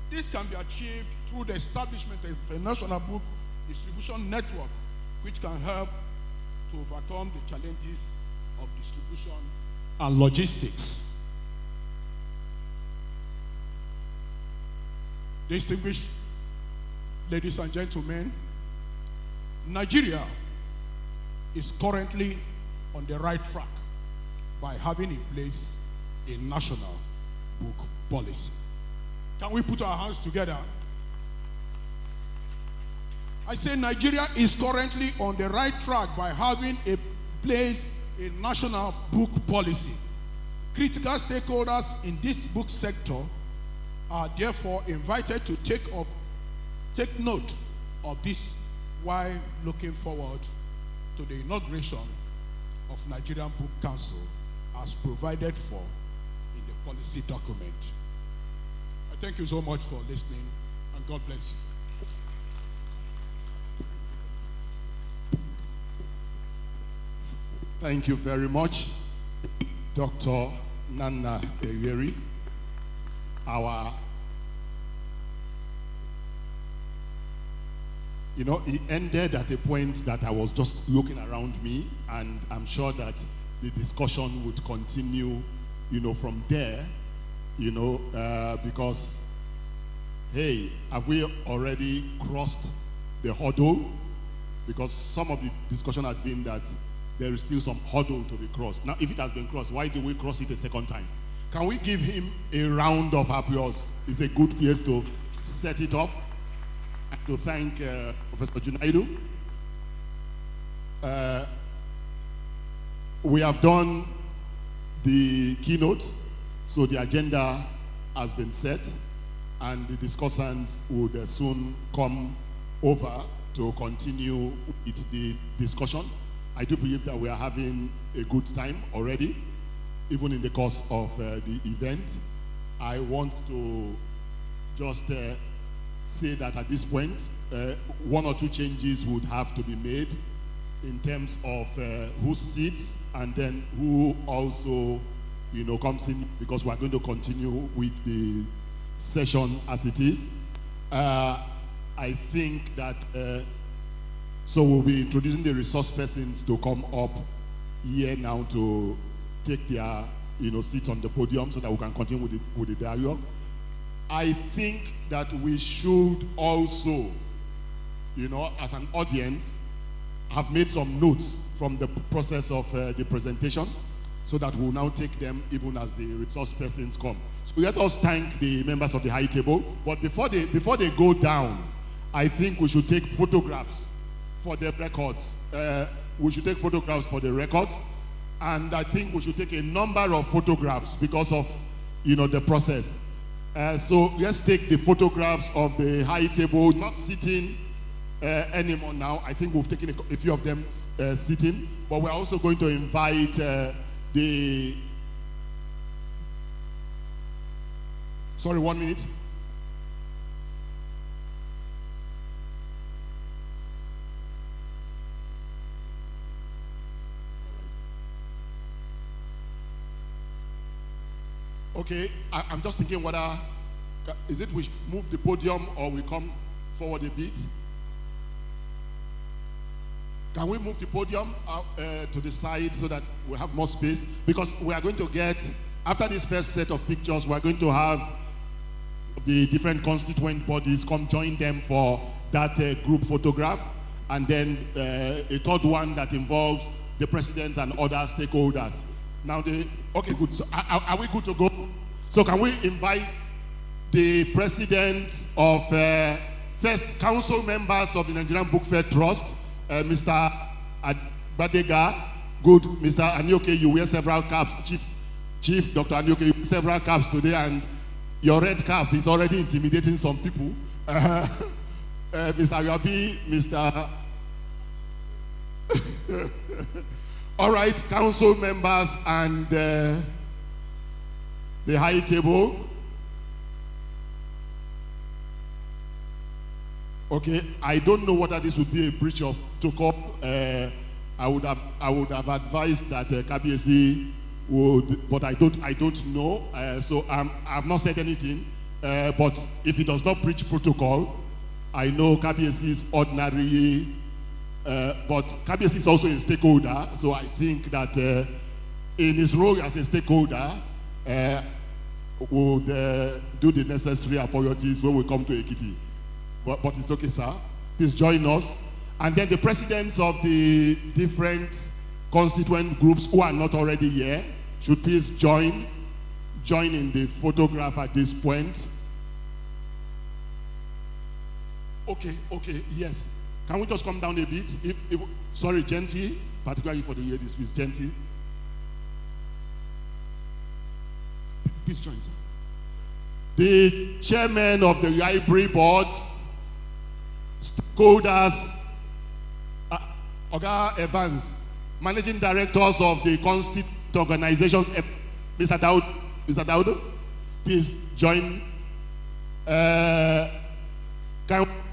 This can be achieved through the establishment of a national book distribution network, which can help to overcome the challenges of distribution and logistics. Distinguished ladies and gentlemen, Nigeria is currently on the right track by having in place a national book policy. Can we put our hands together? I say Nigeria is currently on the right track by having in place a national book policy. Critical stakeholders in this book sector are therefore invited to take note of this while looking forward to the inauguration of Nigerian Book Council as provided for in the policy document. I thank you so much for listening, and God bless you. Thank you very much, Dr. Nana Eyeri. He ended at a point that I was just looking around me, and I'm sure that the discussion would continue, from there, because, hey, have we already crossed the hurdle? Because some of the discussion has been that there is still some hurdle to be crossed. Now, if it has been crossed, why do we cross it a second time? Can we give him a round of applause? It's a good place to set it off. And to thank Professor Junaidu. We have done the keynote, so the agenda has been set, and the discussants would soon come over to continue with the discussion. I do believe that we are having a good time already, even in the course of the event. I want to just say that at this point, one or two changes would have to be made in terms of who sits and then who also, comes in, because we are going to continue with the session as it is. I think that, so we'll be introducing the resource persons to come up here now to take their, seats on the podium so that we can continue with the dialogue. I think that we should also, as an audience, have made some notes from the process of the presentation so that we'll now take them even as the resource persons come. So let us thank the members of the high table. But before they go down, I think we should take photographs for the records. We should take photographs for the records. And I think we should take a number of photographs because of, the process. So let's take the photographs of the high table, not sitting anymore now. I think we've taken a few of them sitting, but we're also going to invite the... Sorry, 1 minute. Okay, I'm just thinking whether, is it we should move the podium or we come forward a bit? Can we move the podium out, to the side so that we have more space? Because we are going to get, after this first set of pictures, we are going to have the different constituent bodies come join them for that group photograph. And then a third one that involves the presidents and other stakeholders. Now, okay, good. So are we good to go? So can we invite the president of first council members of the Nigerian Book Fair Trust, Mr. Badega. Good, Mr. Anioke, you wear several caps. Chief Dr. Anioke, you wear several caps today, and your red cap is already intimidating some people. Mr. Yabi, Mr. All right, council members and the high table. Okay, I don't know whether this would be a breach of protocol. I would have advised that KBSC would, but I don't know. So I've not said anything. But if it does not breach protocol, I know KBSC is ordinary. But KBSC is also a stakeholder, so I think that in his role as a stakeholder, would do the necessary apologies when we come to Ekiti. But it's okay, sir. Please join us. And then the presidents of the different constituent groups who are not already here should please join in the photograph at this point. Okay, yes. Can we just come down a bit? Sorry, gently, particularly for the ladies, please, gently. Please join, sir. The chairman of the library boards, stakeholders, Oga Evans, managing directors of the constituent organizations, Mr. Daud, please join.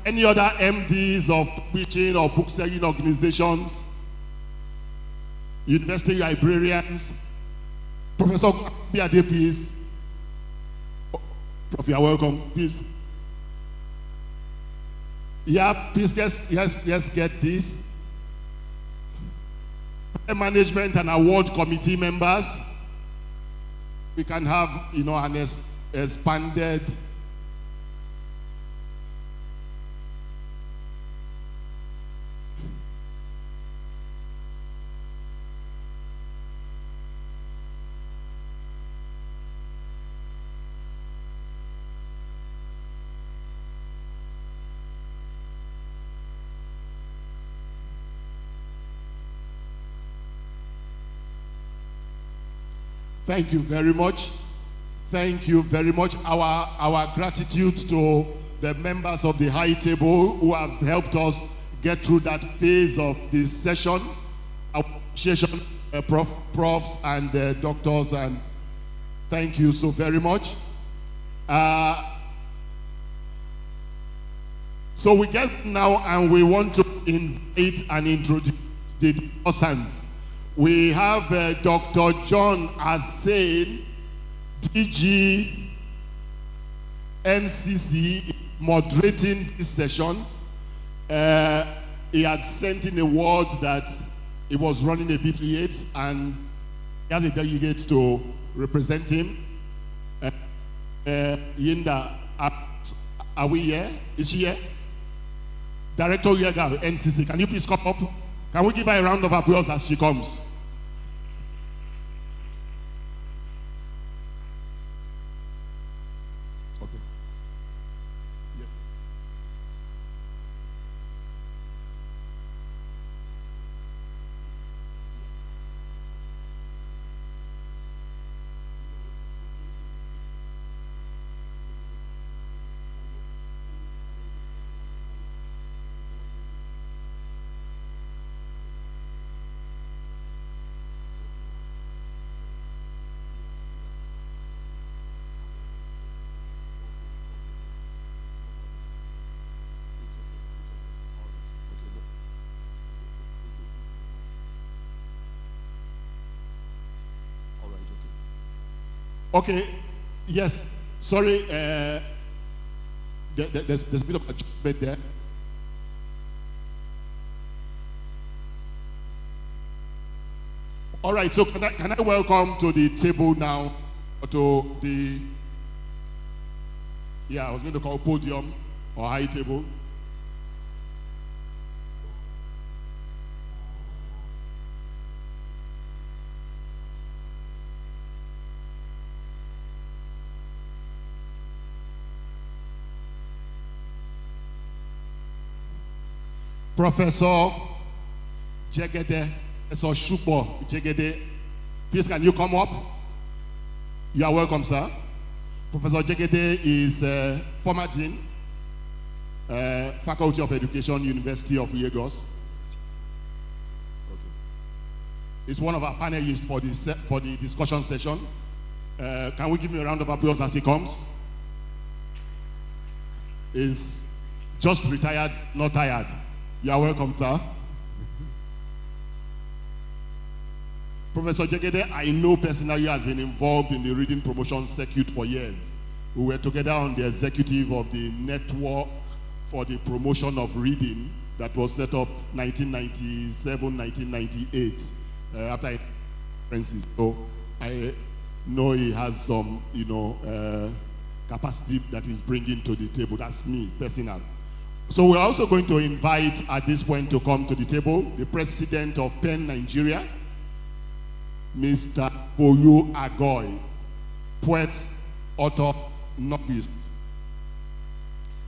Any other MDs of preaching or book selling organizations, university librarians, Professor Biade, please. Prof, you are welcome, please. Yeah, please, let's get this. Management and award committee members, we can have, an expanded. Thank you very much. Thank you very much. Our gratitude to the members of the high table who have helped us get through that phase of this session. Appreciation, profs and doctors, and thank you so very much. So we get now and we want to invite and introduce the persons. We have Dr. John Asain, DG NCC, moderating this session. He had sent in a word that he was running a bit late, and he has a delegate to represent him. Yinda, are we here? Is she here? Director Yega, NCC, can you please come up? Can we give her a round of applause as she comes? Okay. Yes. Okay, yes. Sorry, there's a bit of adjustment there. All right, so can I welcome to the table now, to the, I was going to call podium or high table. Professor Jegede, Professor Shupo Jegede, please can you come up? You are welcome, sir. Professor Jegede is former dean, Faculty of Education, University of Lagos. Okay. He's one of our panelists for the discussion session. Can we give him a round of applause as he comes? He's just retired, not tired. You are welcome, sir. Professor Jegede, I know personally, has been involved in the reading promotion circuit for years. We were together on the executive of the network for the promotion of reading that was set up 1997, 1998, after Francis. So I know he has some, capacity that he's bringing to the table. That's me, personal. So we're also going to invite at this point to come to the table the president of PEN Nigeria, Mr. Boyo Agoy, poet, author, novelist.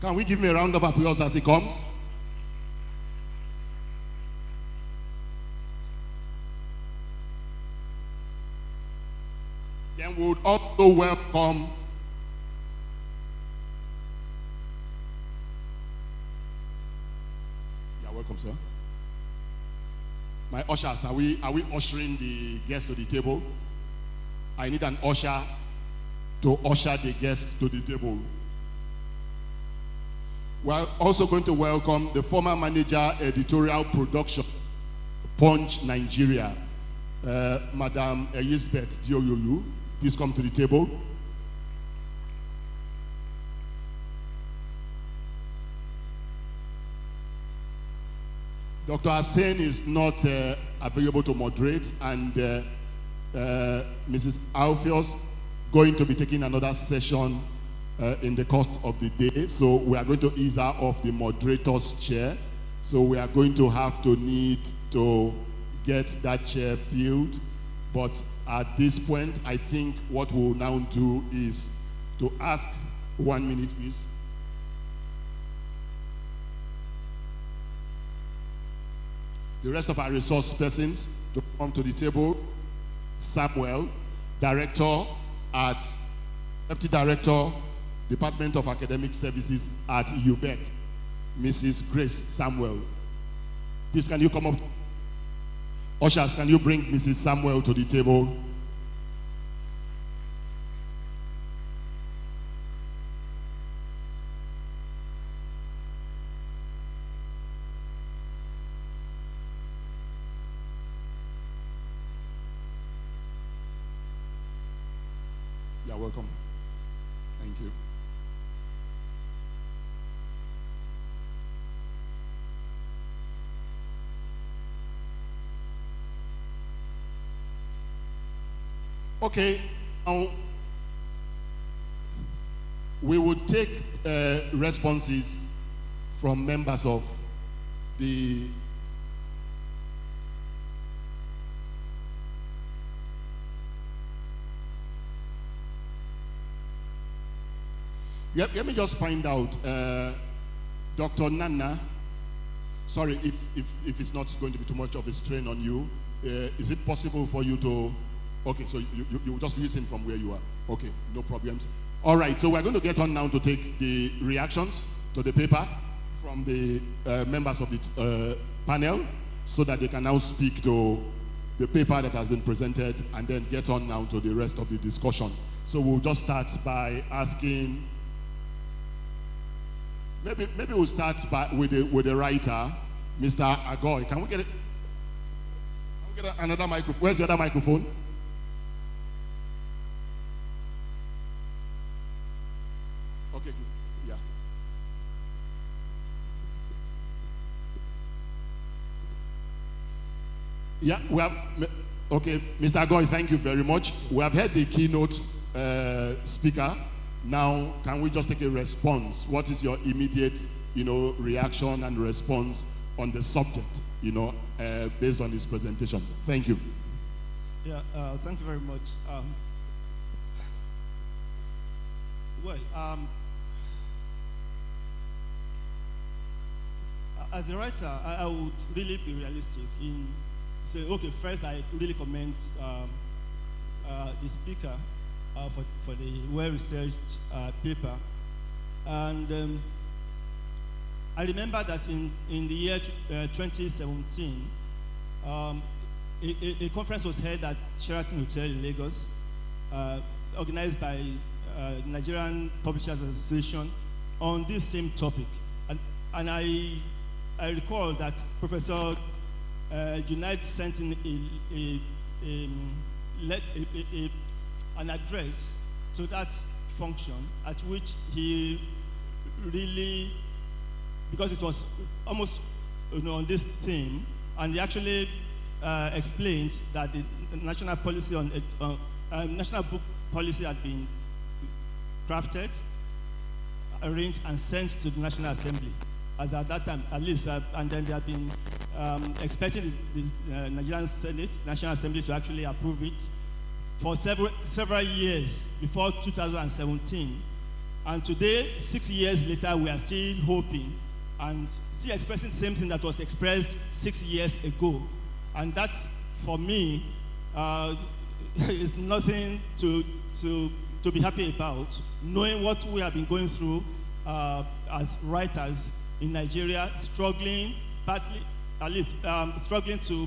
Can we give him a round of applause as he comes? Then we would also welcome welcome, sir. My ushers, are we ushering the guests to the table? I need an usher to usher the guests to the table. We're also going to welcome the former manager, editorial production, Punch Nigeria, Madam Elizabeth Dioyoyu. Please come to the table. Dr. Hussain is not available to moderate, and Mrs. Alpheus going to be taking another session in the course of the day. So we are going to ease her off the moderator's chair. So we are going to have to need to get that chair filled. But at this point, I think what we'll now do is to ask 1 minute, please. The rest of our resource persons to come to the table. Samuel, Deputy Director, Department of Academic Services at UBEC, Mrs. Grace Samuel. Please, can you come up? Ushers, can you bring Mrs. Samuel to the table? You're welcome. Thank you. Okay, now we would take responses from members of the let me just find out, Dr. Nana, sorry if it's not going to be too much of a strain on you, is it possible for you to, okay, so you just listen from where you are. Okay, no problems. All right, so we're going to get on now to take the reactions to the paper from the members of the panel so that they can now speak to the paper that has been presented and then get on now to the rest of the discussion. So we'll just start by asking, maybe we'll start with the writer, Mr. Agoy. Can we get it? Can we get another microphone? Where's the other microphone? Yeah, we have. Okay, Mr. Goy, thank you very much. We have heard the keynote speaker. Now, can we just take a response? What is your immediate, reaction and response on the subject, based on his presentation? Thank you. Yeah, thank you very much. As a writer, I would really be realistic in saying, okay, first I really commend the speaker for the well-researched paper. And I remember that in the year 2017, a conference was held at Sheraton Hotel in Lagos, organized by Nigerian Publishers Association on this same topic. And I recall that Professor Junaid sent in an address to that function, at which he really, because it was almost on this theme, and he actually explains that the national policy on national book policy had been crafted, arranged, and sent to the National Assembly. As at that time, at least, and then they have been expecting the Nigerian Senate, National Assembly, to actually approve it for several years before 2017. And today, 6 years later, we are still hoping and still expressing the same thing that was expressed 6 years ago. And that's, for me, is nothing to be happy about, knowing what we have been going through as writers in Nigeria, struggling, partly, at least struggling to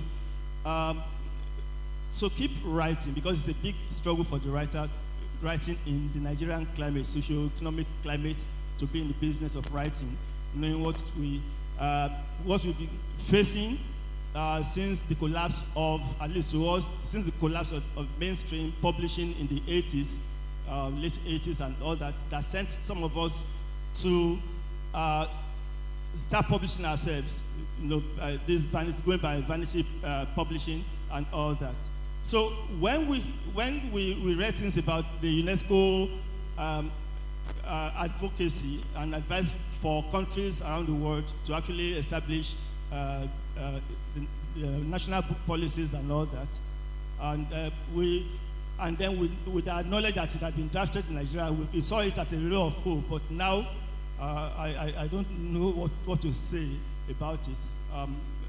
keep writing, because it's a big struggle for the writer writing in the Nigerian climate, socio-economic climate, to be in the business of writing, knowing what we've been facing since the collapse of, at least to us, since the collapse of mainstream publishing in the 80s, late 80s and all that, that sent some of us to start publishing ourselves, this vanity, going by vanity publishing and all that. So when we read things about the UNESCO advocacy and advice for countries around the world to actually establish the national book policies and all that, and then with our knowledge that it had been drafted in Nigeria, we saw it as a ray of hope. But now, I don't know what to say about it.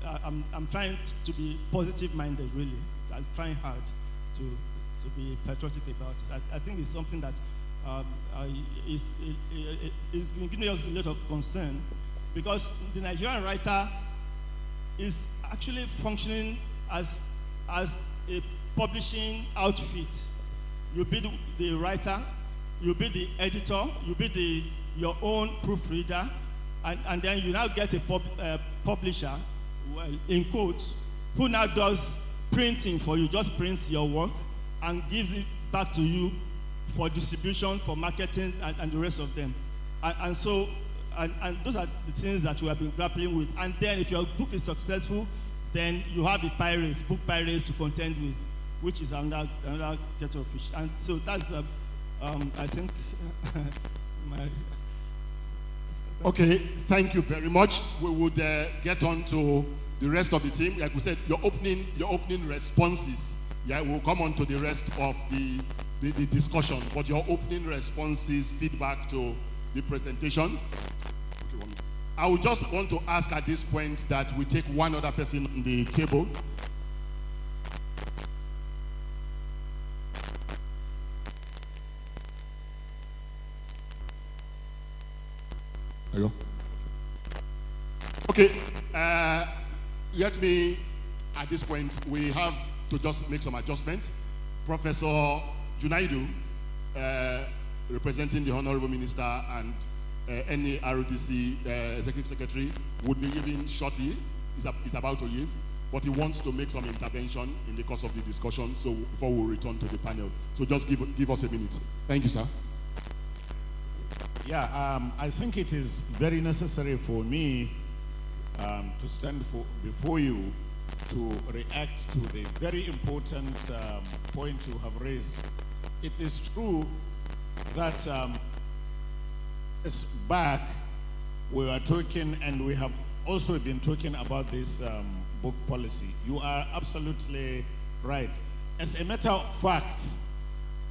I'm trying to be positive-minded, really. I'm trying hard to be patriotic about it. I think it's something that is giving us a lot of concern, because the Nigerian writer is actually functioning as a publishing outfit. You be the writer, you be the editor, you be your own proofreader, and then you now get a publisher, well, in quotes, who now does printing for you, just prints your work and gives it back to you for distribution, for marketing, and the rest of them. And so those are the things that we have been grappling with. And then if your book is successful, then you have the pirates, book pirates, to contend with, which is another kettle of fish. And so that's, I think, my... Okay, thank you very much. We would get on to the rest of the team. Like we said, your opening responses, yeah, we'll come on to the rest of the discussion, but your opening responses, feedback to the presentation. Okay, I would just want to ask at this point that we take one other person on the table. There you go. Okay, let me, at this point, we have to just make some adjustment. Professor Junaidu, representing the Honorable Minister and any RODC Executive Secretary, would be leaving shortly. He's about to leave, but he wants to make some intervention in the course of the discussion, so before we return to the panel. So just give us a minute. Thank you, sir. Yeah, I think it is very necessary for me to stand before you to react to the very important point you have raised. It is true that back we were talking, and we have also been talking about this book policy. You are absolutely right. As a matter of fact,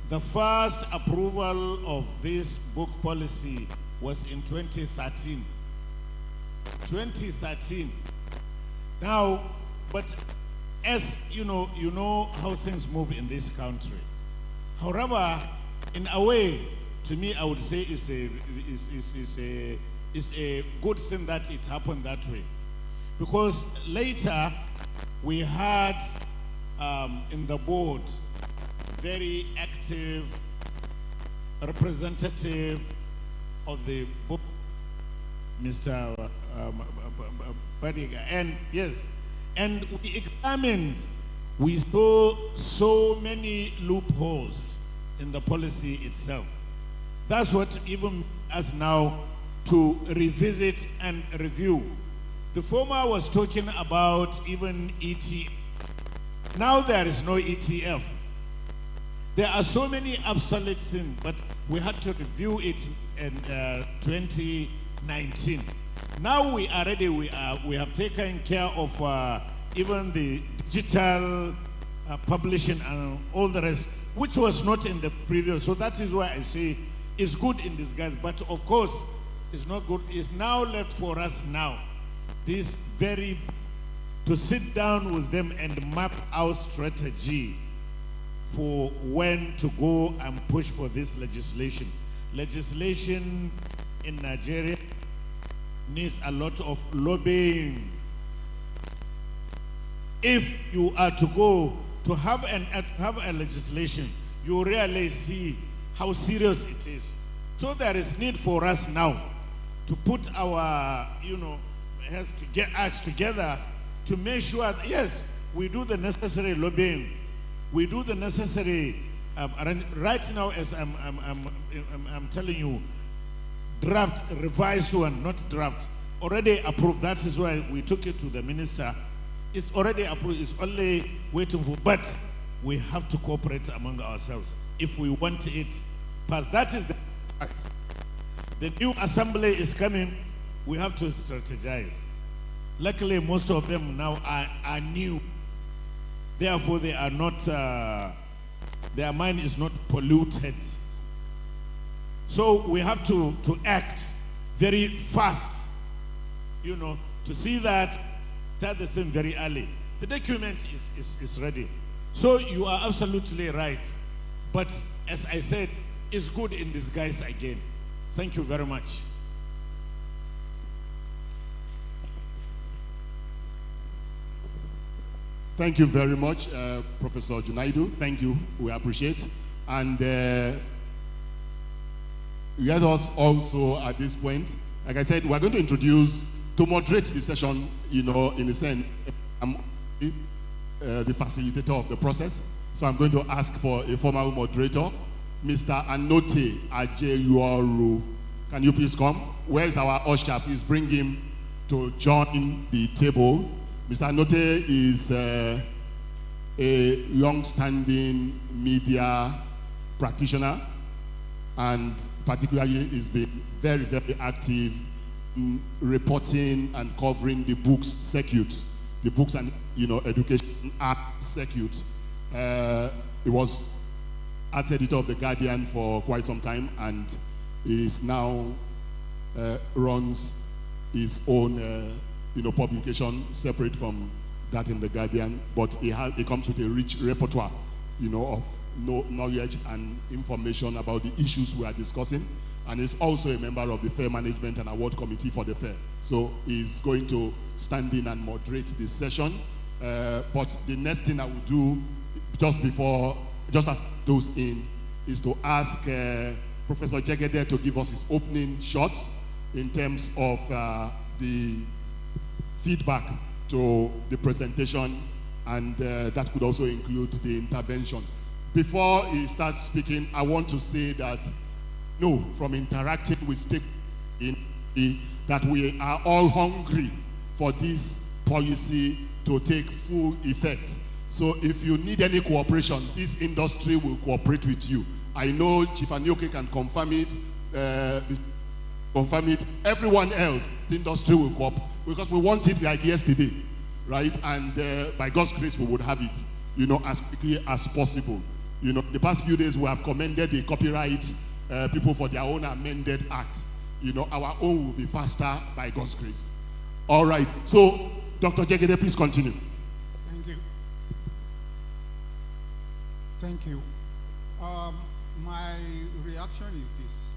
the first approval of this book policy was in 2013. 2013. Now, but as you know how things move in this country. However, in a way, to me, I would say it's a good thing that it happened that way. Because later, we had in the board very active representative of the book, Mr. Badiga. And yes, and we examined, we saw so many loopholes in the policy itself. That's what even us now to revisit and review. The former was talking about even ETF. Now there is no ETF. There are so many obsolete things, but we had to review it in 2019. Now we are ready. We have taken care of even the digital publishing and all the rest, which was not in the previous. So that is why I say it's good in disguise, but of course it's not good. It's now left for us now, this to sit down with them and map our strategy for when to go and push for this legislation. Legislation in Nigeria needs a lot of lobbying. If you are to go to have a legislation, you really see how serious it is. So there is need for us now to put our, has to get acts together to make sure that, yes, we do the necessary lobbying. We do the necessary, right now as I'm telling you, draft, revised one, not draft, already approved. That is why we took it to the minister. It's already approved, it's only waiting for, but we have to cooperate among ourselves if we want it passed. That is the fact. The new assembly is coming, we have to strategize. Luckily, most of them now are new. Therefore, they are not, their mind is not polluted. So we have to act very fast, to see that start the thing very early. The document is ready. So you are absolutely right. But as I said, it's good in disguise again. Thank you very much. Thank you very much, Professor Junaidu. Thank you. We appreciate. And let us also, at this point, like I said, we're going to introduce, to moderate the session, in a sense, I'm the facilitator of the process. So I'm going to ask for a formal moderator, Mr. Anote Ajeyuoru. Can you please come? Where is our usher? Please bring him to join the table. Mr. Anote is a long-standing media practitioner, and particularly is been very, very active in reporting and covering the books circuit, the books and education art circuit. He was arts editor of The Guardian for quite some time, and is now runs his own publication separate from that in The Guardian, but he comes with a rich repertoire, of knowledge and information about the issues we are discussing, and is also a member of the Fair Management and Award Committee for the Fair. So he's going to stand in and moderate this session. But the next thing I will do, just as those in, is to ask Professor Jegede to give us his opening shots in terms of the feedback to the presentation, and that could also include the intervention. Before he starts speaking, I want to say that, from interacting with stakeholders, that we are all hungry for this policy to take full effect. So if you need any cooperation, this industry will cooperate with you. I know Chief Anioke can confirm it, Everyone else, the industry will cooperate because we want it like yesterday, right? And by God's grace, we would have it, as quickly as possible. The past few days we have commended the copyright people for their own amended act. Our own will be faster by God's grace. All right. So, Dr. Jegede, please continue. Thank you. Thank you. My reaction is this.